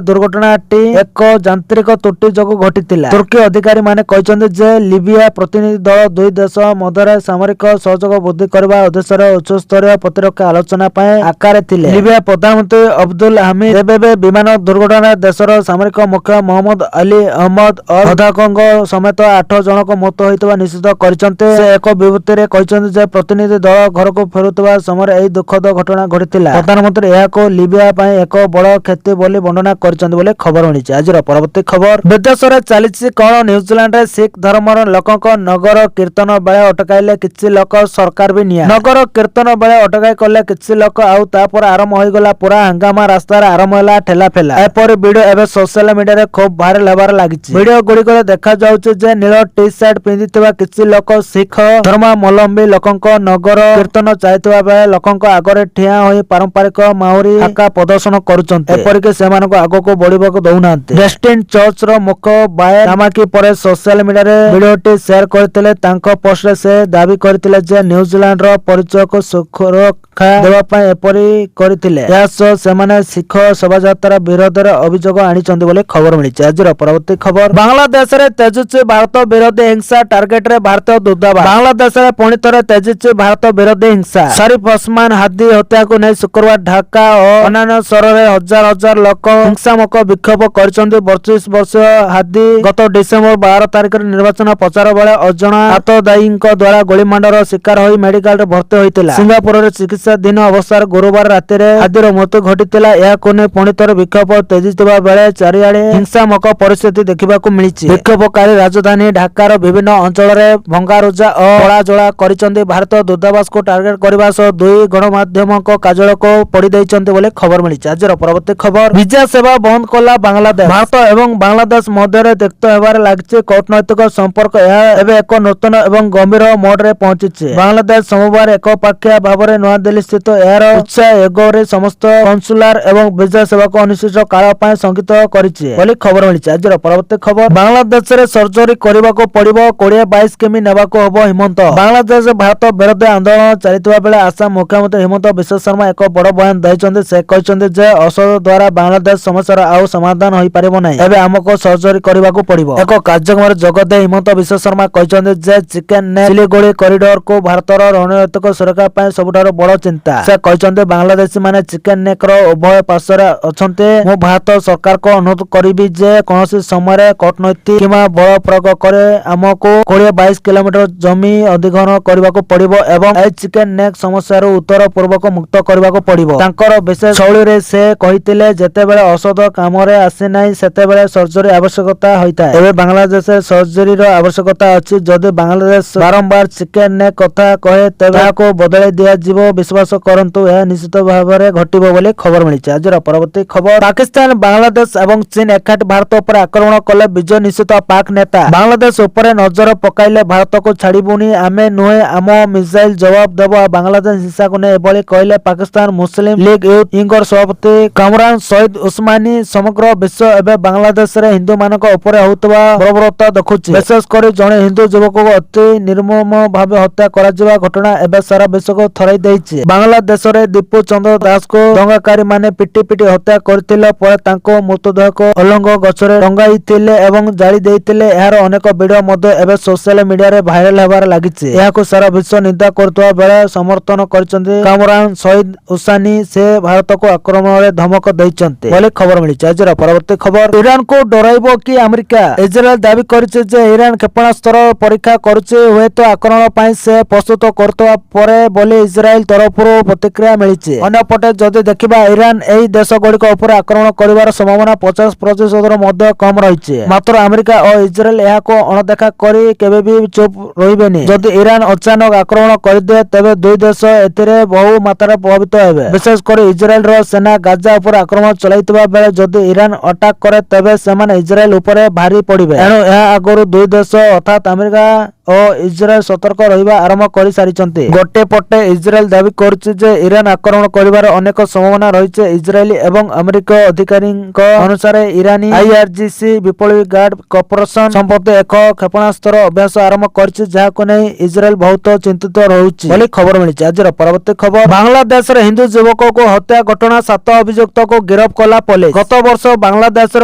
दुर्घटनाटी एक यांत्रिक त्रुटि जोगु घटितिला। तुर्की अधिकारी माने कहिसंते जे लिबिया प्रतिनिधि दल 2 देश मध्य सामरिक सहयोग वृद्धि करबा उद्देश्य उच्च स्तरीय प्रतिरक्षा आलोचना पाए आकार थिले। लिबिया प्रधानमंत्री अब्दुल हामिद एबेबे विमान दुर्घटना देशर सामरिक मुख्य मोहम्मद अली अहमद और हदाकंग समेत 8 जनक मृत्यु होइतबा निश्चित करिसंते। से एक विबृत्ति रे कहिसंते जे प्रतिनिधि दल घर को फेरुतबा समय एही दुखद घटना घटितिला। प्रधानमंत्री एहाको लिबिया पाए एक बड़ क्षति बोली वर्णना करिसंते बोले खबर मिलिछि। आज परवर्ती खबर, विदेश रे चालिछि कोन न्यूजीलैंड रे सिख धर्मर लोकक नगर कीर्तन बेले अटकाइले किछि लोक सरकार भी निया। नगर कीर्तन बेले अटकाई कले किछि लोक आउ तापर आरंभ होई गला पूरा हंगामा। रास्ता रे आरंभ होला ठेला फेला। एपर वीडियो एबे सोशल मीडिया रे खूब भाइरल हेबार लागिछि। वीडियो गुड़िक देखा जाउछि जे नील टी शर्ट पिंधितबा किछि लोक सिख धर्मावलंबी लोकक नगर कीर्तन चाहैतबा बेले लोकक आगरे ठिया होई पारंपरिक माओरी हाका प्रदर्शन करू କରୁଛନ୍ତି, ଏପରିକି ସେମାନଙ୍କୁ ଆଗକୁ ବଢିବାକୁ ଦଉନାହାନ୍ତି। ଡେଷ୍ଟିନ୍ ଚର୍ଚ୍ଚର ମୁଖ୍ୟ ବାଏ ନାମାକି ପରେ ସୋସିଆଲ ମିଡିଆରେ ଭିଡିଓଟି ସେୟାର କରିଥିଲେ। ତାଙ୍କ ପୋଷ୍ଟରେ ସେ ଦାବି କରିଥିଲେ ଯେ ନ୍ୟୁଜିଲାଣ୍ଡର ପରିଚୟକୁ ସୁରକ୍ଷା ଦେବା ପାଇଁ ଏପରି କରିଥିଲେ। ଏହା ସହ ସେମାନେ ଶିଖ ଶୋଭାଯାତ୍ରା ବିରୋଧରେ ଅଭିଯୋଗ ଆଣିଛନ୍ତି ବୋଲି ଖବର ମିଳିଛି। ଆଜିର ପରବର୍ତ୍ତୀ ଖବର, ବାଂଲାଦେଶରେ ତେଜୁଛି ଭାରତ ବିରୋଧୀ ହିଂସା, ଟାର୍ଗେଟରେ ଭାରତୀୟ ଦୂତାବାସ। ବାଂଲାଦେଶରେ ପୁଣି ଥରେ ତେଜିଛି ଭାରତ ବିରୋଧୀ ହିଂସା। ସରିଫ ଓସମାନ ହାଦି ହତ୍ୟାକୁ ନେଇ ଶୁକ୍ରବାର ଢାକା ଓ ଅନ୍ୟାନ୍ୟ ସହରରେ ହଜାର ହଜାର ଲୋକ ହିଂସାତ୍ମକ ବିକ୍ଷୋଭ କରିଛନ୍ତି। 32 ବର୍ଷୀୟ ହାଦି ଗତ ଡିସେମ୍ବର 12 ତାରିଖରେ ନିର୍ବାଚନ ପ୍ରଚାର ବେଳେ ଅଜଣା ଆତତାୟୀଙ୍କ ଦ୍ୱାରା ଗୁଳିମାଡର ଶିକାର ହୋଇ ମେଡିକାଲରେ ଭର୍ତ୍ତି ହୋଇଥିଲା। ସିଙ୍ଗାପୁରରେ ଚିକିତ୍ସାଧୀନ ଅବସ୍ଥାରେ ଗୁରୁବାର ରାତିରେ ହାଦିର ମୃତ୍ୟୁ ଘଟିଥିଲା। ଏହାକୁ ନେଇ ପୁଣି ଥରେ ବିକ୍ଷୋଭ ତେଜିଥିବା ବେଳେ ଚାରିଆଡେ ହିଂସାତ୍ମକ ପରିସ୍ଥିତି ଦେଖିବାକୁ ମିଳିଛି। ବିକ୍ଷୋଭକାରୀ ରାଜଧାନୀ ଢାକାର ବିଭିନ୍ନ ଅଞ୍ଚଳରେ ଭଙ୍ଗାରୁଜା ଓ ପୋଡାଜଳା କରିଛନ୍ତି। ଭାରତୀୟ ଦୂତାବାସକୁ ଟାର୍ଗେଟ କରିବା ସହ 2 ଗଣମାଧ୍ୟମଙ୍କ କାର୍ଯ୍ୟାଳୟକୁ ପୋଡି ଦେଇଛନ୍ତି ବୋଲି ଖବର ମିଳିଛି। ଆଜିର ପରବର୍ତ୍ତୀ ଖବର, ଭିଜା ସେବା ବନ୍ଦ କଲା ବାଂଲାଦେଶ। ଭାରତ ଏବଂ ବାଂଲାଦେଶ ମଧ୍ୟରେ ତିକ୍ତ ହେବାରେ ଲାଗିଛି କୂଟନୈତିକ ସମ୍ପର୍କ। ଏହା ଏବେ ଏକ ନୂତନ ଏବଂ ଗମ୍ଭୀର ମୋଡରେ ପହଞ୍ଚିଛି। ବାଂଲାଦେଶ ସୋମବାର ଏକପାଖିଆ ଭାବରେ ନୂଆଦିଲ୍ଲୀ ସ୍ଥିତ ଏହାର ଉଚ୍ଚାୟୋଗରେ ସମସ୍ତ କନସୁଲାର ଏବଂ ଭିଜା ସେବାକୁ ଅନିଶ୍ଚିତ କାଳ ପାଇଁ ସ୍ଥଗିତ କରିଛି ବୋଲି ଖବର ମିଳିଛି। ଆଜିର ପରବର୍ତ୍ତୀ ଖବର, ବାଂଲାଦେଶରେ ସର୍ଜରୀ କରିବାକୁ ପଡିବ, 20-22 କିମି ନେବାକୁ ହବ ହିମନ୍ତ। ବାଂଲାଦେଶ ଭାରତ ବିରୋଧୀ ଆନ୍ଦୋଳନ ଚାଲିଥିବା ବେଳେ ଆସାମ ମୁଖ୍ୟମନ୍ତ୍ରୀ ହିମନ୍ତ ବିଶ୍ବ ଶର୍ମା ଏକ ବଡ ବୟାନ ଦେଇଛନ୍ତି। ସେ କହିଛନ୍ତି ଯେ ଔଷଧ ଦ୍ୱାରା ବାଂଲାଦେଶ ସମସ୍ୟାର ଆଉ ସମାଧାନ ହୋଇପାରିବ ନାହିଁ, ଏବେ ଆମକୁ ସର୍ଜରୀ କରିବାକୁ ପଡିବ। ଏକ କାର୍ଯ୍ୟକ୍ରମରେ ଯୋଗ ଦେଇ ହିମନ୍ତ ବିଶ୍ବ ଶର୍ମା କହିଛନ୍ତି ଯେ ଚିକେନ ନେକ୍ ସିଲିଗୁଡି କରିଡରକୁ ଭାରତର ରଣନୈତିକ ସୁରକ୍ଷା ପାଇଁ ସବୁଠାରୁ ବଡ ଚିନ୍ତା। ସେ କହିଛନ୍ତି ବାଂଲାଦେଶୀ ମାନେ ଚିକେନ ନେକ୍ ର ଉଭୟ ପାର୍ଶ୍ୱରେ ଅଛନ୍ତି। ମୁଁ ଭାରତ ସରକାରକୁ ଅନୁରୋଧ କରିବି ଯେ କୌଣସି ସମୟରେ କୂଟନୈତିକ କିମ୍ବା ବଳ ପ୍ରୟୋଗ କରି ଆମକୁ 20-22 କିଲୋମିଟର ଜମି ଅଧିଗ୍ରହଣ କରିବାକୁ ପଡିବ ଏବଂ ଏହି ଚିକେନ ନେକ୍ ସମସ୍ୟାରୁ ଉତ୍ତର ପୂର୍ବକୁ ମୁକ୍ତ କରିବାକୁ ପଡିବ। ତାଙ୍କର ବିଶେଷ ଶୈଳୀରେ ସେ କହିଥିଲେ, ଯେତେବେଳେ ଔଷଧ କାମରେ ଆସିନାହିଁ ସେତେବେଳେ ସର୍ଜରୀ ଆବଶ୍ୟକତା ହୋଇଥାଏ। ଏବେ ବାଂଲାଦେଶରେ ସର୍ଜରୀର ଆବଶ୍ୟକତା ଅଛି। ଯଦି ବାଂଲାଦେଶ ବାରମ୍ବାର ଚିକେନ ନେକ୍ କଥା କହେ ତେବେ ଏହାକୁ ବଦଳାଇ ଦିଆଯିବ। ବିଶ୍ୱାସ କରନ୍ତୁ, ଏହା ନିଶ୍ଚିତ ଭାବରେ ଘଟିବ ବୋଲି ଖବର ମିଳିଛି। ଆଜିର ପରବର୍ତ୍ତୀ ଖବର, ପାକିସ୍ତାନ, ବାଂଲାଦେଶ ଏବଂ ଚୀନ ଏକାଠି ଭାରତ ଉପରେ ଆକ୍ରମଣ କଲେ ବିଜୟ ନିଶ୍ଚିତ। ପାକ୍ ନେତା, ବାଂଲାଦେଶ ଉପରେ ନଜର ପକାଇଲେ ଭାରତକୁ ଛାଡିବୁନି, ଆମେ ନୁହେଁ, ଆମ ମିସାଇଲ ଜବାବ ଦେବ। ବାଂଲାଦେଶ ହିଂସାକୁ ନେଇ ଏଭଳି କହିଲେ ପାକିସ୍ତାନ ମୁସଲିମ ଲିଗ ୟୁଥ୍ ୱିଙ୍ଗର ସଭାପତି କାମରାନ ସଇଦ ଉସମାନି। ସମଗ୍ର ବିଶ୍ୱ ଏବେ ବାଂଲାଦେଶରେ ହିନ୍ଦୁମାନଙ୍କ ଉପରେ ହେଉଥିବା ବର୍ବରତା ଦେଖୁଛି। ବିଶେଷ କରି ଜଣେ ହିନ୍ଦୁ ଯୁବକକୁ ଅତି ନିର୍ମମ ଭାବେ ହତ୍ୟା କରାଯିବା ଘଟଣା ଏବେ ସାରା ବିଶ୍ୱକୁ ଥରାଇ ଦେଇଛି। ବାଂଲାଦେଶରେ ଦୀପୁ ଚନ୍ଦ୍ର ଦାସକୁ ଦଙ୍ଗାକାରୀମାନେ ପିଟି ପିଟି ହତ୍ୟା କରିଥିଲେ ପରେ ତାଙ୍କ ମୃତଦେହକୁ ଅଲଙ୍ଗ ଗଛରେ ଟଙ୍ଗାଇଥିଲେ ଏବଂ ଜାଳି ଦେଇଥିଲେ। ଏହାର ଅନେକ ଭିଡିଓ ମଧ୍ୟ ଏବେ ସୋସିଆଲ ମିଡିଆରେ ଭାଇରାଲ ହେବାରେ ଲାଗିଛି। ଏହାକୁ ସାରା ବିଶ୍ୱ ନିନ୍ଦା କରୁଥିବା ବେଳେ ସମର୍ଥନ କରିଛନ୍ତି କାମରାନ ସଇଦ ଉସାନି। ସେ ଭାରତକୁ ଆକ୍ରମଣରେ ଧମକ ଦେଇଛନ୍ତି ବୋଲି ଖବର ମିଳିଛି। ଆଜିର ପରବର୍ତ୍ତୀ ଖବର, ଇରାନକୁ ଡରାଇବ କି ଆମେରିକା? ଇସ୍ରାଏଲ ଦାବି କରିଛି ଯେ ଇରାନ କ୍ଷେପଣାସ୍ତ୍ର ପରୀକ୍ଷା କରୁଛି, ହୁଏତ ଆକ୍ରମଣ ପାଇଁ ସେ ପ୍ରସ୍ତୁତ କରୁଥିବା ପରେ ବୋଲି ଇସ୍ରାଏଲ ତରଫରୁ ପ୍ରତିକ୍ରିୟା ମିଳିଛି। ଅନ୍ୟପଟେ ଯଦି ଦେଖିବା, ଇରାନ ଏହି ଦେଶଗୁଡ଼ିକ ଉପରେ ଆକ୍ରମଣ କରିବାର ସମ୍ଭାବନା 50% ମଧ୍ୟ କମ୍ ରହିଛି। ମାତ୍ର ଆମେରିକା ଓ ଇସ୍ରାଏଲ ଏହାକୁ ଅଣଦେଖା କରି କେବେ ବି ଚୁପ୍ ରହିବେନି। ଯଦି ଇରାନ ଅଚାନକ ଆକ୍ରମଣ କରିଦିଏ ତେବେ ଦୁଇ ଦେଶ ଏଥିରେ ବହୁ ମାତ୍ରାରେ ପ୍ରଭାବିତ ହେବେ। ବିଶେଷ କରି ଇସ୍ରାଏଲର ସେନା ଗାଜା ଉପରେ ଆକ୍ରମଣ ଚଳାଇଥିବା ବେଳେ ଯଦି ଇରାନ ଆଟାକ୍ କରେ ତେବେ ସେମାନେ ଇସ୍ରାଏଲ ଉପରେ ଭାରି ପଡିବେ। ଏଣୁ ଏହା ଆଗରୁ ଦୁଇ ଦେଶ ଅର୍ଥାତ୍ ଆମେରିକା ଓ ଇସ୍ରାଏଲ ସତର୍କ ରହିବା ଆରମ୍ଭ କରିସାରିଛନ୍ତି। ଗୋଟିଏ ପଟେ ଇସ୍ରାଏଲ ଦାବି କରୁଛି ଯେ ଇରାନ ଆକ୍ରମଣ କରିବାର ଅନେକ ସମ୍ଭାବନା ରହିଛି। ଇସ୍ରାଏଲି ଏବଂ ଆମେରିକୀୟ ଅଧିକାରୀଙ୍କ ଅନୁସାରେ ଇରାନୀ IRGC ବିପ୍ଳବୀ ଗାର୍ଡ କର୍ପୋରେସନ ସମ୍ପ୍ରତି ଏକ କ୍ଷେପଣାସ୍ତ୍ର ଅଭ୍ୟାସ ଆରମ୍ଭ କରିଛି, ଯାହାକୁ ନେଇ ଇସ୍ରାଏଲ ବହୁତ ଚିନ୍ତିତ ରହୁଛି ବୋଲି ଖବର ମିଳିଛି। ଆଜିର ପରବର୍ତ୍ତୀ ଖବର, ବାଂଲାଦେଶରେ ହିନ୍ଦୁ ଯୁବକକୁ ହତ୍ୟା ଘଟଣା, 7 ଅଭିଯୁକ୍ତକୁ ଗିରଫ କଲା ପୋଲିସ। ଗତ ବର୍ଷ ବାଂଲାଦେଶର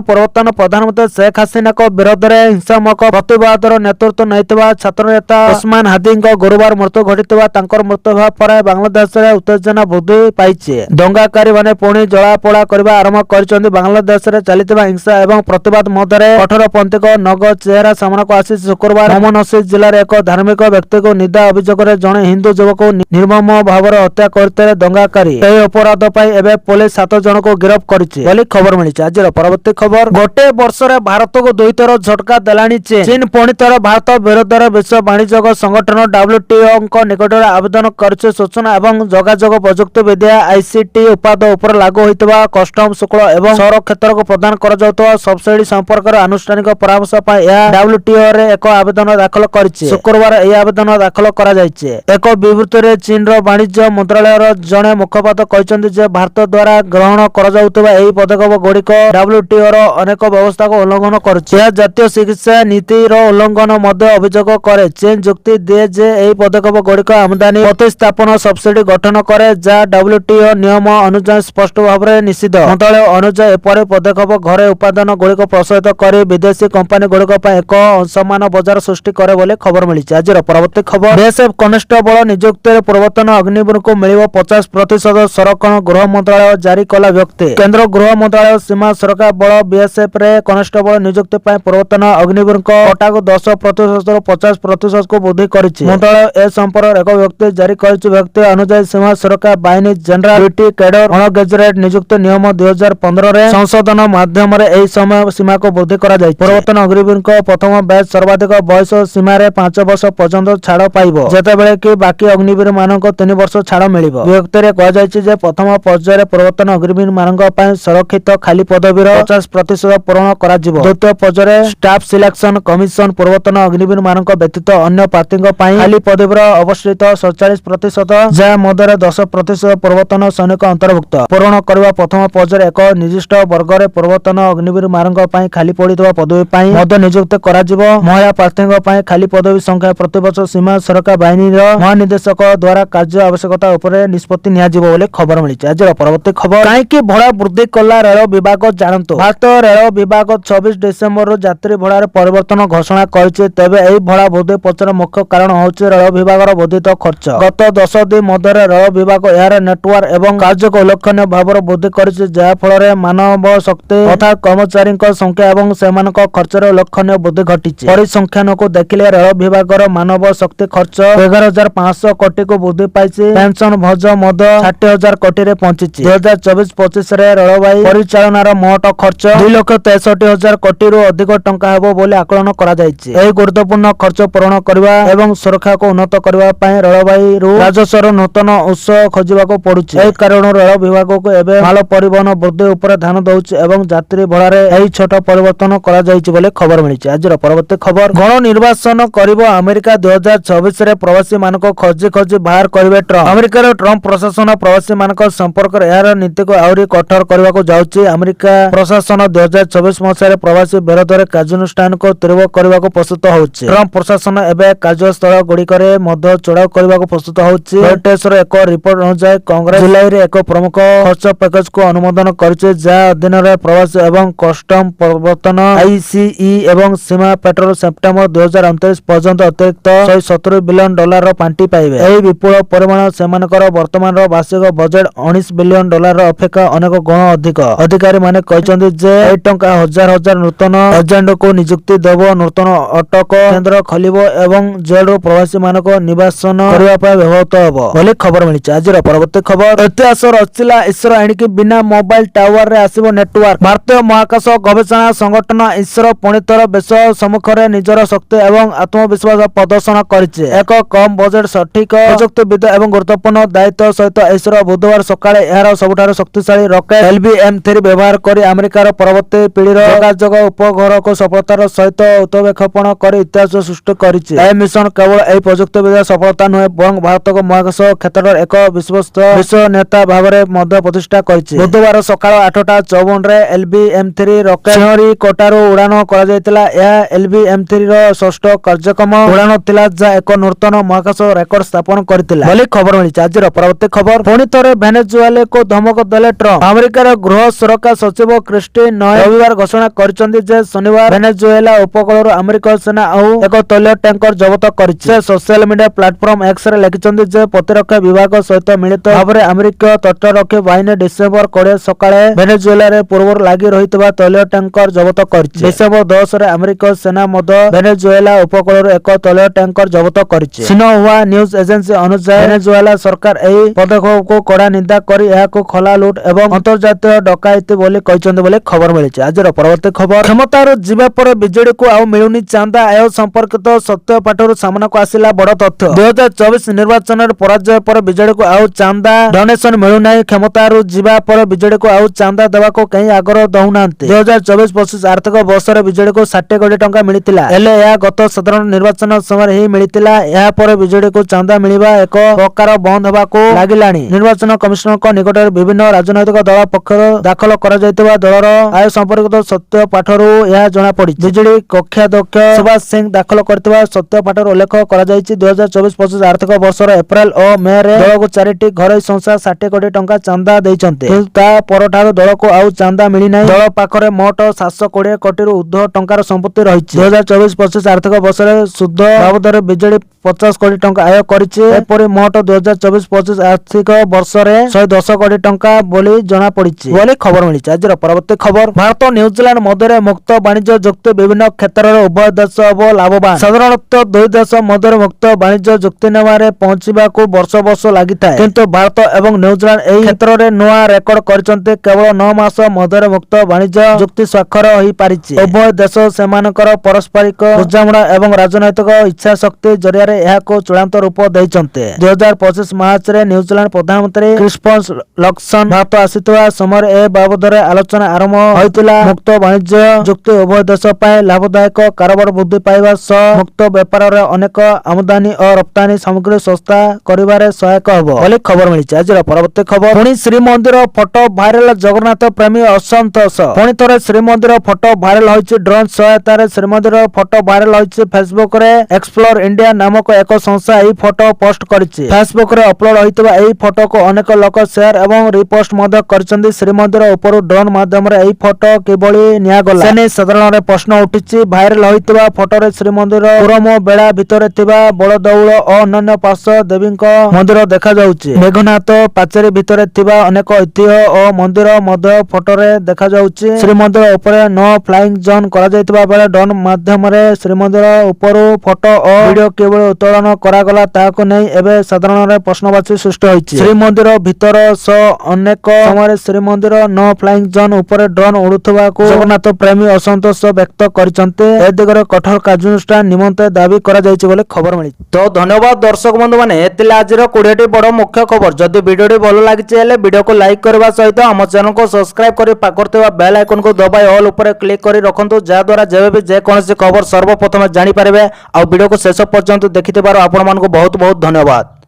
ପୂର୍ବତନ ପ୍ରଧାନମନ୍ତ୍ରୀ ଶେଖ ହାସିନାଙ୍କ ବିରୋଧରେ ହିଂସାତ୍ମକ ପ୍ରତିବାଦର ନେତୃତ୍ୱ ନେଇଥିବା ଛାତ୍ରନେତା ଓସମାନ ହାଦିଙ୍କ ଗୁରୁବାର ମୃତ୍ୟୁ ଘଟିଥିବା ତାଙ୍କର ମୃତ୍ୟୁ ହେବା ପରେ ବାଂଲାଦେଶରେ ଉତ୍ତେଜନା ବୃଦ୍ଧି ପାଇଛି। ଦଙ୍ଗାକାରୀମାନେ ପୁଣି ଜଳାପୋଡା କରିବା ଆରମ୍ଭ କରିଛନ୍ତି। ବାଂଲାଦେଶରେ ଚାଲିଥିବା ହିଂସା ଏବଂ ପ୍ରତିବାଦ ମଧ୍ୟରେ କଠୋରପନ୍ଥୀଙ୍କ ନଗ ଚେହେରା ସାମ୍ନାକୁ ଆସିଛି। ଶୁକ୍ରବାର ମମନସିବ ଜିଲ୍ଲାରେ ଏକ ଧାର୍ମିକ ବ୍ୟକ୍ତିକୁ ନିନ୍ଦା ଅଭିଯୋଗରେ ଜଣେ ହିନ୍ଦୁ ଯୁବକକୁ ନିର୍ମମ ଭାବରେ ହତ୍ୟା କରିଥିଲେ ଦଙ୍ଗାକାରୀ। ଏହି ଅପରାଧ ପାଇଁ ଏବେ ପୋଲିସ 7 ଜଣଙ୍କୁ ଗିରଫ କରିଛି ବୋଲି ଖବର ମିଳିଛି। ଆଜିର ପରବର୍ତ୍ତୀ ଖବର, ଗୋଟିଏ ବର୍ଷରେ ଭାରତକୁ 2 ଥର ଝଟକା ଦେଲାଣି ଚୀନ। ଚୀନ ପୁଣି ଥରେ ଭାରତ ବିରୋଧରେ विश्व वाणिज्य संगठन WTO निकट में आवेदन करिছে सूचना एवं जोगाजोग प्रजुक्ति विद्या ICT उत्पाद उपर लागू होइतबा कस्टम शुल्क एवं सौर क्षेत्र को प्रदान कर जाउतबा सब्सिडी संपर्क आनुष्ठानिक परामर्श पाई WTO रे एक आवेदन दाखल करिছে। शुक्रवार यह आवेदन दाखल करा जाइছে। एक विवृत्ति रे चीन रो वाणिज्य मंत्रालय जने मुखपात्र कहचंदी जे भारत द्वारा ग्रहण कर जाउतबा एही पदक्षेप गुड़िक WTO रो अनेक व्यवस्था को उल्लंघन करिছে। यह जातीय चिकित्सा नीति रो उल्लंघन मध्य अभियोग करे। चीन जुक्ति दिए जे एही पदक्षेप गुड़िक आमदानी प्रतिस्थापन सब्सिडी गठन करे जा WTO नियम अनुसार स्पष्ट भाव में निषिद्ध। मंत्रालय अनुसार एपरि पदक्षेप घरे उत्पादन गुड़िक प्रोत्साहित कर विदेशी कंपानी गुड़िक एक असमान बजार सृष्टि करे बोले खबर मिली। आज परवर्ती खबर BSF कनेस्टेबल नियुक्ति पूर्वतन अग्निवीर को मिल 50% संरक्षण गृह मंत्रालय जारी कला व्यक्ति। केंद्र गृह मंत्रालय सीमा सुरक्षा बल BSF रे कनेस्टेबल नियुक्ति पूर्वतन अग्निवीर कोटा को 10% 50% को वृद्धि करिछि। मंत्रालय ए संपर्क एक व्यक्ति जारी करिछि। व्यक्ति अनुसार सीमा सुरक्षा बाहिनी जनरल ड्यूटी कैडर अनगेजेटेड नियुक्ति नियम 2015 रे संशोधन माध्यम रे एही समय सीमा को वृद्धि करा जाय। पूर्वतन अग्निवीर प्रथम बैच सर्वाधिक बयस सीमा रे 5 वर्ष पर्यंत छाड़ पाइबो जेतेबेले कि बाकी अग्निवीर मानक 3 वर्ष छाड़ मिलिबो। व्यक्ति रे कह जायछि जे प्रथम पर्याय पूर्वतन अग्निवीर मानक पय सुरक्षित खाली पदवीर 50% पूर्ण करा जिवो। द्वितीय पर्याय स्टाफ सिलेक्शन कमिशन पूर्वतन अग्निवीर मानक व्यतीत अन्य प्रार्थीक पय खाली पदवीर अवस्थित 47% जा मध्य 10% पूर्वतन सैनिक अंतर्भुक्त पूर्ण करवा। प्रथम पर्याय एक निर्दिष्ट वर्ग रे पूर्वतन अग्निवीर मानक पय खाली पड़ितबा पदवी पय मध्य नियुक्त करा जिवो। महिला प्रार्थीक पय खाली पदवी संख्या प्रतिवर्ष सीमा सुरक्षा बाहिनी महानिदेशक द्वारा कार्य आवश्यकता उपरे निष्पत्ति निया जिवो बोले खबर मिली। आज परवर्ती खबर काईकि भड़ा वृद्धि कला रेल विभाग जानतु। भारत रेल विभाग 26 डिसेम्बर यात्री भड़ा परिवर्तन घोषणा करिছে। तेबे एही भड़ा वृद्धि पछर मुख्य कारण होछि रेल विभाग वर्धित खर्च। गत 10 दिन मध्य रेल विभाग यार नेटवर्क एवं कार्य को उल्लेखनीय भाव वृद्धि करिছে जहा फल मानव शक्ति तथा कर्मचारी संख्या एवं सेमानक खर्च उल्लेखनीय वृद्धि घटिছে। परिसंख्यान को देखिले रेल विभाग मानव शक्ति खर्च 11,500 कोटी को वृद्धि पाइছে। पेंशन भोज मद 60,000 कोटी रे पहुंची। 2024-25 रे रेलवाई परिचालनार मोट खर्च 2,63,000 कोटी रु अधिक टंका हेबो बोले आकलन करा जायछि। एही गुरुत्वपूर्ण खर्च पूर्ण करबा एवं सुरक्षा को उन्नत करबा पय रेलवाई रु राजस्वर नूतन उत्स खोजिबाको पड़ुछि। एही कारण रेल विभाग को एबे माल परिवहन वृद्धि उपर ध्यान दउछि एवं यात्री भड़ा रे एही छोट परिवर्तन करा जायछि बोले खबर मिलिछि। आज परवर्ती खबर गण निर्वाचन करिबो अमेरिका 2024 रे प्रवासी मानक खोजी खोजी बाहर करिवे ट्रम्प। अमेरिकार ट्रम्प प्रशासन प्रवासी मानक संपर्क यार नीति को आउरी कठोर करबा को जाउछि। अमेरिका प्रशासन 2024 मसिया प्रवासी विरोध रे कार्यानुष्ठान को तीव्र करबा को प्रस्तुत होछि। ट्रम्प प्रशासन एबे कार्यस्थल गुड़िक मध्य चढ़ाव करबा को प्रस्तुत होछि। रॉयटर्स रो एक रिपोर्ट अनुसार कांग्रेस जुलाई रे एक प्रमुख खर्च पैकेज को अनुमोदन करिছে जा अधीन रे प्रवासी एवं कस्टम प्रवर्तन ICE एवं सीमा पेट्रोल सेप्टेम्बर 2029 पर्यंत अतिरिक्त $170 बिलियन रो पांठी पाइबे। एही विपुल परिमाण सेमानकर वर्तमान रो वार्षिक बजेट $19 बिलियन अपेक्षा अनेक गुण अधिक। अधिकारी माने कहचंदी जे ए टंका हजार हजार नूतन एजेंट को नियुक्ति देबो, नूतन अटक केंद्र खोलिबो एवं जेल रो प्रवासी मानक निवासन करबा पय व्यवहृत हेबो बोली खबर मिलिছে। आज परवर्ती खबर इतिहास रचिला इसरो एणिकी बिना मोबाइल टावर रे आसीबो नेटवर्क। भारतीय महाकाश गवेषणा संगठन इसरो पुणितर विश्व सम्मुख रे निजर शक्ति एवं आत्मविश्वास प्रदर्शन करिছে। एक कम बजेट सठिक प्रजुक्तिविद्या एवं गुरुत्वपूर्ण दायित्व सहित इसरो बुधवार सकाळे यार सबुठार शक्तिशाली रॉकेट LVM-3 व्यवहार करी अमेरिकार परवर्ती पीढ़ी जोगाजोग उपग्रह को सफलतार सहित उत्क्षेपण कर इतिहास सृष्टि करिছে। ए मिशन केवल एही प्रजुक्तिविद्या सफलता नुहे बरं भारत को महाकाश क्षेत्र एक विश्वस्त विश्व नेता भाव में प्रतिष्ठा करिছে। बुधवार सकाळ 8:54 रे LVM-3 रॉकेट श्रीहरिकोटारू उड़ान करा जायतिला। यह LVM-3 रो षष्ठ कार्यक्रम उड़ान थिला जा एक नूतन महाकाश रेकर्ड स्थापन करथिला बोली खबर मिलिছে। आज परवर्ती खबर पुणी थरे वेनेजुएला को धमक देले ट्रम्प। अमेरिकार गृह सुरक्षा सचिव क्रिस्टी नॉय रविवार घोषणा करिसंदी जे शनिवार वेनेजुएला उपकूल अमेरिका सेना आउ एक तैल टैंकर जब्त करिছে। सोशल मीडिया प्लेटफॉर्म एक्स रे लिखिसंदी जे प्रतिरक्षा विभाग सहित मिलित भाव में अमेरिका तटरक्षी बाहिनी डिसेम्बर 20 सकाळे वेनेजुएला रे पूर्व लागि रहितबा तैल टैंकर जब्त करिছে। डिसेम्बर 10 रे अमेरिका सेना मध्य वेनेजुएला उपकूल एक तैल टैंकर जब्त करिছে। सिन्हुआ न्यूज एजेंसी अनुसार वेनेजुएला सरकार एही पदक्षेप को कड़ा निंदा करी एहाको खला लूट एवं अंतर्जातीय डकायती बोली कहचंदी बोली खबर मिलिছে। आज परवर्ती खबर क्षमतार जीवा पर बिजेडी को आउ मिलुनी चांदा आय संपर्कित ସତ୍ୟ ପାଠରୁ ସାମ୍ନାକୁ ଆସିଲା ବଡ଼ ତଥ୍ୟ। 2024 ନିର୍ବାଚନରେ ପରାଜୟ ପରେ ବିଜେଡିକୁ ଆଉ ଚାନ୍ଦା ଡୋନେସନ ମିଳୁନାହିଁ। କ୍ଷମତାରୁ ଯିବା ପରେ ବିଜେଡିକୁ ଆଉ ଚାନ୍ଦା ଦେବାକୁ କେହି ଆଗ୍ରହ ଦଉନାହାନ୍ତି। 2024-25 ଆର୍ଥିକ ବର୍ଷରେ ବିଜେଡିକୁ 60 କୋଟି ଟଙ୍କା ମିଳିଥିଲା, ହେଲେ ଏହା ଗତ ସାଧାରଣ ନିର୍ବାଚନ ସମୟରେ ହିଁ ମିଳିଥିଲା। ଏହାପରେ ବିଜେଡିକୁ ଚାନ୍ଦା ମିଳିବା ଏକ ପ୍ରକାର ବନ୍ଦ ହେବାକୁ ଲାଗିଲାଣି। ନିର୍ବାଚନ କମିଶନଙ୍କ ନିକଟରେ ବିଭିନ୍ନ ରାଜନୈତିକ ଦଳ ପକ୍ଷରୁ ଦାଖଲ କରାଯାଇଥିବା ଦଳର ଆୟ ସମ୍ପର୍କିତ ସତ୍ୟ ପାଠରୁ ଏହା ଜଣାପଡ଼ିଛି। ବିଜେଡି କକ୍ଷାଧ୍ୟକ୍ଷ ସୁଭାଷ ସିଂ ଦାଖଲ କରିଥିବା ସତ୍ୟ ପାଠରୁ ଉଲ୍ଲେଖ କରାଯାଇଛି, 2024-25 ଆର୍ଥିକ ବର୍ଷର ଏପ୍ରିଲ ଓ ମେରେ ଦଳକୁ 4ଟି ଘରୋଇ ସଂସ୍ଥା 60 କୋଟି ଟଙ୍କା ଚାନ୍ଦା ଦେଇଛନ୍ତି। କିନ୍ତୁ ତା ପରଠାରୁ ଦଳକୁ ଆଉ ଚାନ୍ଦା ମିଳିନାହିଁ। ଦଳ ପାଖରେ ମୋଟ 720 କୋଟିରୁ ଉର୍ଦ୍ଧ୍ୱ ଟଙ୍କାର ସମ୍ପତ୍ତି ରହିଛି। 2024-25 ଆର୍ଥିକ ବର୍ଷରେ ସୁଧ ବାବଦରେ ବିଜେଡି 50 କୋଟି ଟଙ୍କା ଆୟ କରିଛି। ଏପରି ମୋଟ 2024-25 ଆର୍ଥିକ ବର୍ଷରେ 110 କୋଟି ଟଙ୍କା ବୋଲି ଜଣାପଡ଼ିଛି ବୋଲି ଖବର ମିଳିଛି। ଆଜିର ପରବର୍ତ୍ତୀ ଖବର, ଭାରତ ନ୍ୟୁଜିଲାଣ୍ଡ ମଧ୍ୟରେ ମୁକ୍ତ ବାଣିଜ୍ୟ ଚୁକ୍ତି ବିଭିନ୍ନ କ୍ଷେତ୍ରରେ ଉଭୟ ଦେଶ ହେବ ଲାଭବାନ। ସାଧାରଣତଃ ଦୁଇ ଦେଶ ମଧ୍ୟରେ ମୁକ୍ତ ବାଣିଜ୍ୟ ଚୁକ୍ତି ନେବାରେ ପହଞ୍ଚିବାକୁ ବର୍ଷ ବର୍ଷ ଲାଗିଥାଏ, କିନ୍ତୁ ଭାରତ ଏବଂ ନ୍ୟୁଜିଲାଣ୍ଡ ଏହି କ୍ଷେତ୍ରରେ ନୂଆ ରେକର୍ଡ କରିଛନ୍ତି। କେବଳ 9 ମାସ ମଧ୍ୟରେ ମୁକ୍ତ ବାଣିଜ୍ୟ ଚୁକ୍ତି ସ୍ୱାକ୍ଷର ହୋଇପାରିଛି। ଉଭୟ ଦେଶ ସେମାନଙ୍କର ପାରସ୍ପରିକ ବୁଝାମଣା ଏବଂ ରାଜନୈତିକ ଇଚ୍ଛାଶକ୍ତି ଜରିଆରେ ଏହାକୁ ଚୂଡ଼ାନ୍ତ ରୂପ ଦେଇଛନ୍ତି। 2025 ମାର୍ଚ୍ଚରେ ନ୍ୟୁଜିଲାଣ୍ଡ ପ୍ରଧାନମନ୍ତ୍ରୀ କ୍ରିସ୍ପନ୍ ଲକ୍ସନ୍ ଭାରତ ଆସିଥିବା ସମୟରେ ଏ ବାବଦରେ ଆଲୋଚନା ଆରମ୍ଭ ହୋଇଥିଲା। ମୁକ୍ତ ବାଣିଜ୍ୟ ଚୁକ୍ତି ଉଭୟ ଦେଶ ପାଇଁ ଲାଭଦାୟକ, କାରବାର ବୃଦ୍ଧି ପାଇବା ସହ ମୁକ୍ତ ବେପାରରେ ଅନେକ ଆମଦାନୀ ଓ ରପ୍ତାନୀ ସାମଗ୍ରୀ ଶସ୍ତା କରିବାରେ ସହାୟକ ହେବ ବୋଲି ଖବର ମିଳିଛି। ଆଜିର ପରବର୍ତ୍ତୀ ଖବର, ପୁଣି ଶ୍ରୀମନ୍ଦିର ଫଟୋ ଭାଇରାଲ, ଜଗନ୍ନାଥ ପ୍ରେମୀ ଅସନ୍ତୋଷ। ପୁଣି ଥରେ ଶ୍ରୀମନ୍ଦିର ଫଟୋ ଭାଇରାଲ ହୋଇଛି। ଡ୍ରୋନ୍ ସହାୟତାରେ ଶ୍ରୀମନ୍ଦିର ଫଟୋ ଭାଇରାଲ ହୋଇଛି। ଫେସବୁକରେ ଏକ୍ସପ୍ଲୋର ଇଣ୍ଡିଆ ନାମକ ଏକ ସଂସ୍ଥା ଏହି ଫଟୋ ପୋଷ୍ଟ କରିଛି। ଫେସବୁକରେ ଅପଲୋଡ ହୋଇଥିବା ଏହି ଫଟୋକୁ ଅନେକ ଲୋକ ସେୟାର ଏବଂ ରିପୋଷ୍ଟ ମଧ୍ୟ କରିଛନ୍ତି। ଶ୍ରୀମନ୍ଦିର ଉପରୁ ଡ୍ରୋନ୍ ମାଧ୍ୟମରେ ଏହି ଫଟୋ କିଭଳି ନିଆଗଲା ସେ ନେଇ ସାଧାରଣରେ ପ୍ରଶ୍ନ ଉଠିଛି। ଭାଇରାଲ ହୋଇଥିବା ଫଟୋରେ ଶ୍ରୀମନ୍ଦିର ପୁରମ ବେଳା ଭିତରେ ଥିବା ବଡ଼ଦେଉଳ ଓ ଅନ୍ୟାନ୍ୟ ପାର୍ଶ୍ୱ ଦେବୀଙ୍କ ମନ୍ଦିର ଦେଖାଯାଉଛି। ମେଘନାଥ ପାଚେରୀ ଭିତରେ ଥିବା ଅନେକ ଐତିହ୍ୟ ଓ ମନ୍ଦିର ମଧ୍ୟ ଫଟୋରେ ଦେଖାଯାଉଛି। ଶ୍ରୀମନ୍ଦିର ଉପରେ ନୋ ଫ୍ଲାଇଂ ଜୋନ୍ କରାଯାଇଥିବା ବେଳେ ଡ୍ରୋନ୍ ମାଧ୍ୟମରେ ଶ୍ରୀମନ୍ଦିର ଉପରୁ ଫଟୋ ଓ ଭିଡିଓ କିଭଳି ଉତ୍ତୋଳନ କରାଗଲା ତାହାକୁ ନେଇ ଏବେ ସାଧାରଣରେ ପ୍ରଶ୍ନବାଚୀ ସୃଷ୍ଟି ହୋଇଛି। ଶ୍ରୀମନ୍ଦିର ଭିତର ସହ ଅନେକ ସମୟରେ ଶ୍ରୀମନ୍ଦିର ନୋ ଫ୍ଲାଇଂ ଜୋନ୍ ଉପରେ ଡ୍ରୋନ୍ ଉଡୁଥିବାକୁ ଜଗନ୍ନାଥ ପ୍ରେମୀ ଅସନ୍ତୋଷ ବ୍ୟକ୍ତ କରିଛନ୍ତି। ଏ ଦିଗରେ କଠୋର କାର୍ଯ୍ୟାନୁଷ୍ଠାନ ନିମନ୍ତେ ଦାବି କରାଯାଇଛି ବୋଲି ଖବର ମିଳିଛି। ତ ଧନ୍ୟବାଦ ଦର୍ଶକ ବନ୍ଧୁ ମାନେ, ଏଥିଲା ଆଜିର 20ଟି ବଡ଼ ମୁଖ୍ୟ ଖବର। ଯଦି ଭିଡ଼ିଓଟି ଭଲ ଲାଗିଛି ହେଲେ ଭିଡ଼ିଓକୁ ଲାଇକ୍ କରିବା ସହିତ ଆମ ଚ୍ୟାନେଲକୁ ସବସ୍କ୍ରାଇବ କରି ପାଖରେ ଥିବା ବେଲ୍ ଆଇକନକୁ ଦବାଇ ଅଲ୍ ଉପରେ କ୍ଲିକ୍ କରି ରଖନ୍ତୁ, ଯାହାଦ୍ୱାରା ଯେବେ ବି ଯେକୌଣସି ଖବର ସର୍ବପ୍ରଥମେ ଜାଣିପାରିବେ। ଆଉ ଭିଡ଼ିଓକୁ ଶେଷ ପର୍ଯ୍ୟନ୍ତ ଦେଖିଥିବାରୁ ଆପଣମାନଙ୍କୁ ବହୁତ ବହୁତ ଧନ୍ୟବାଦ।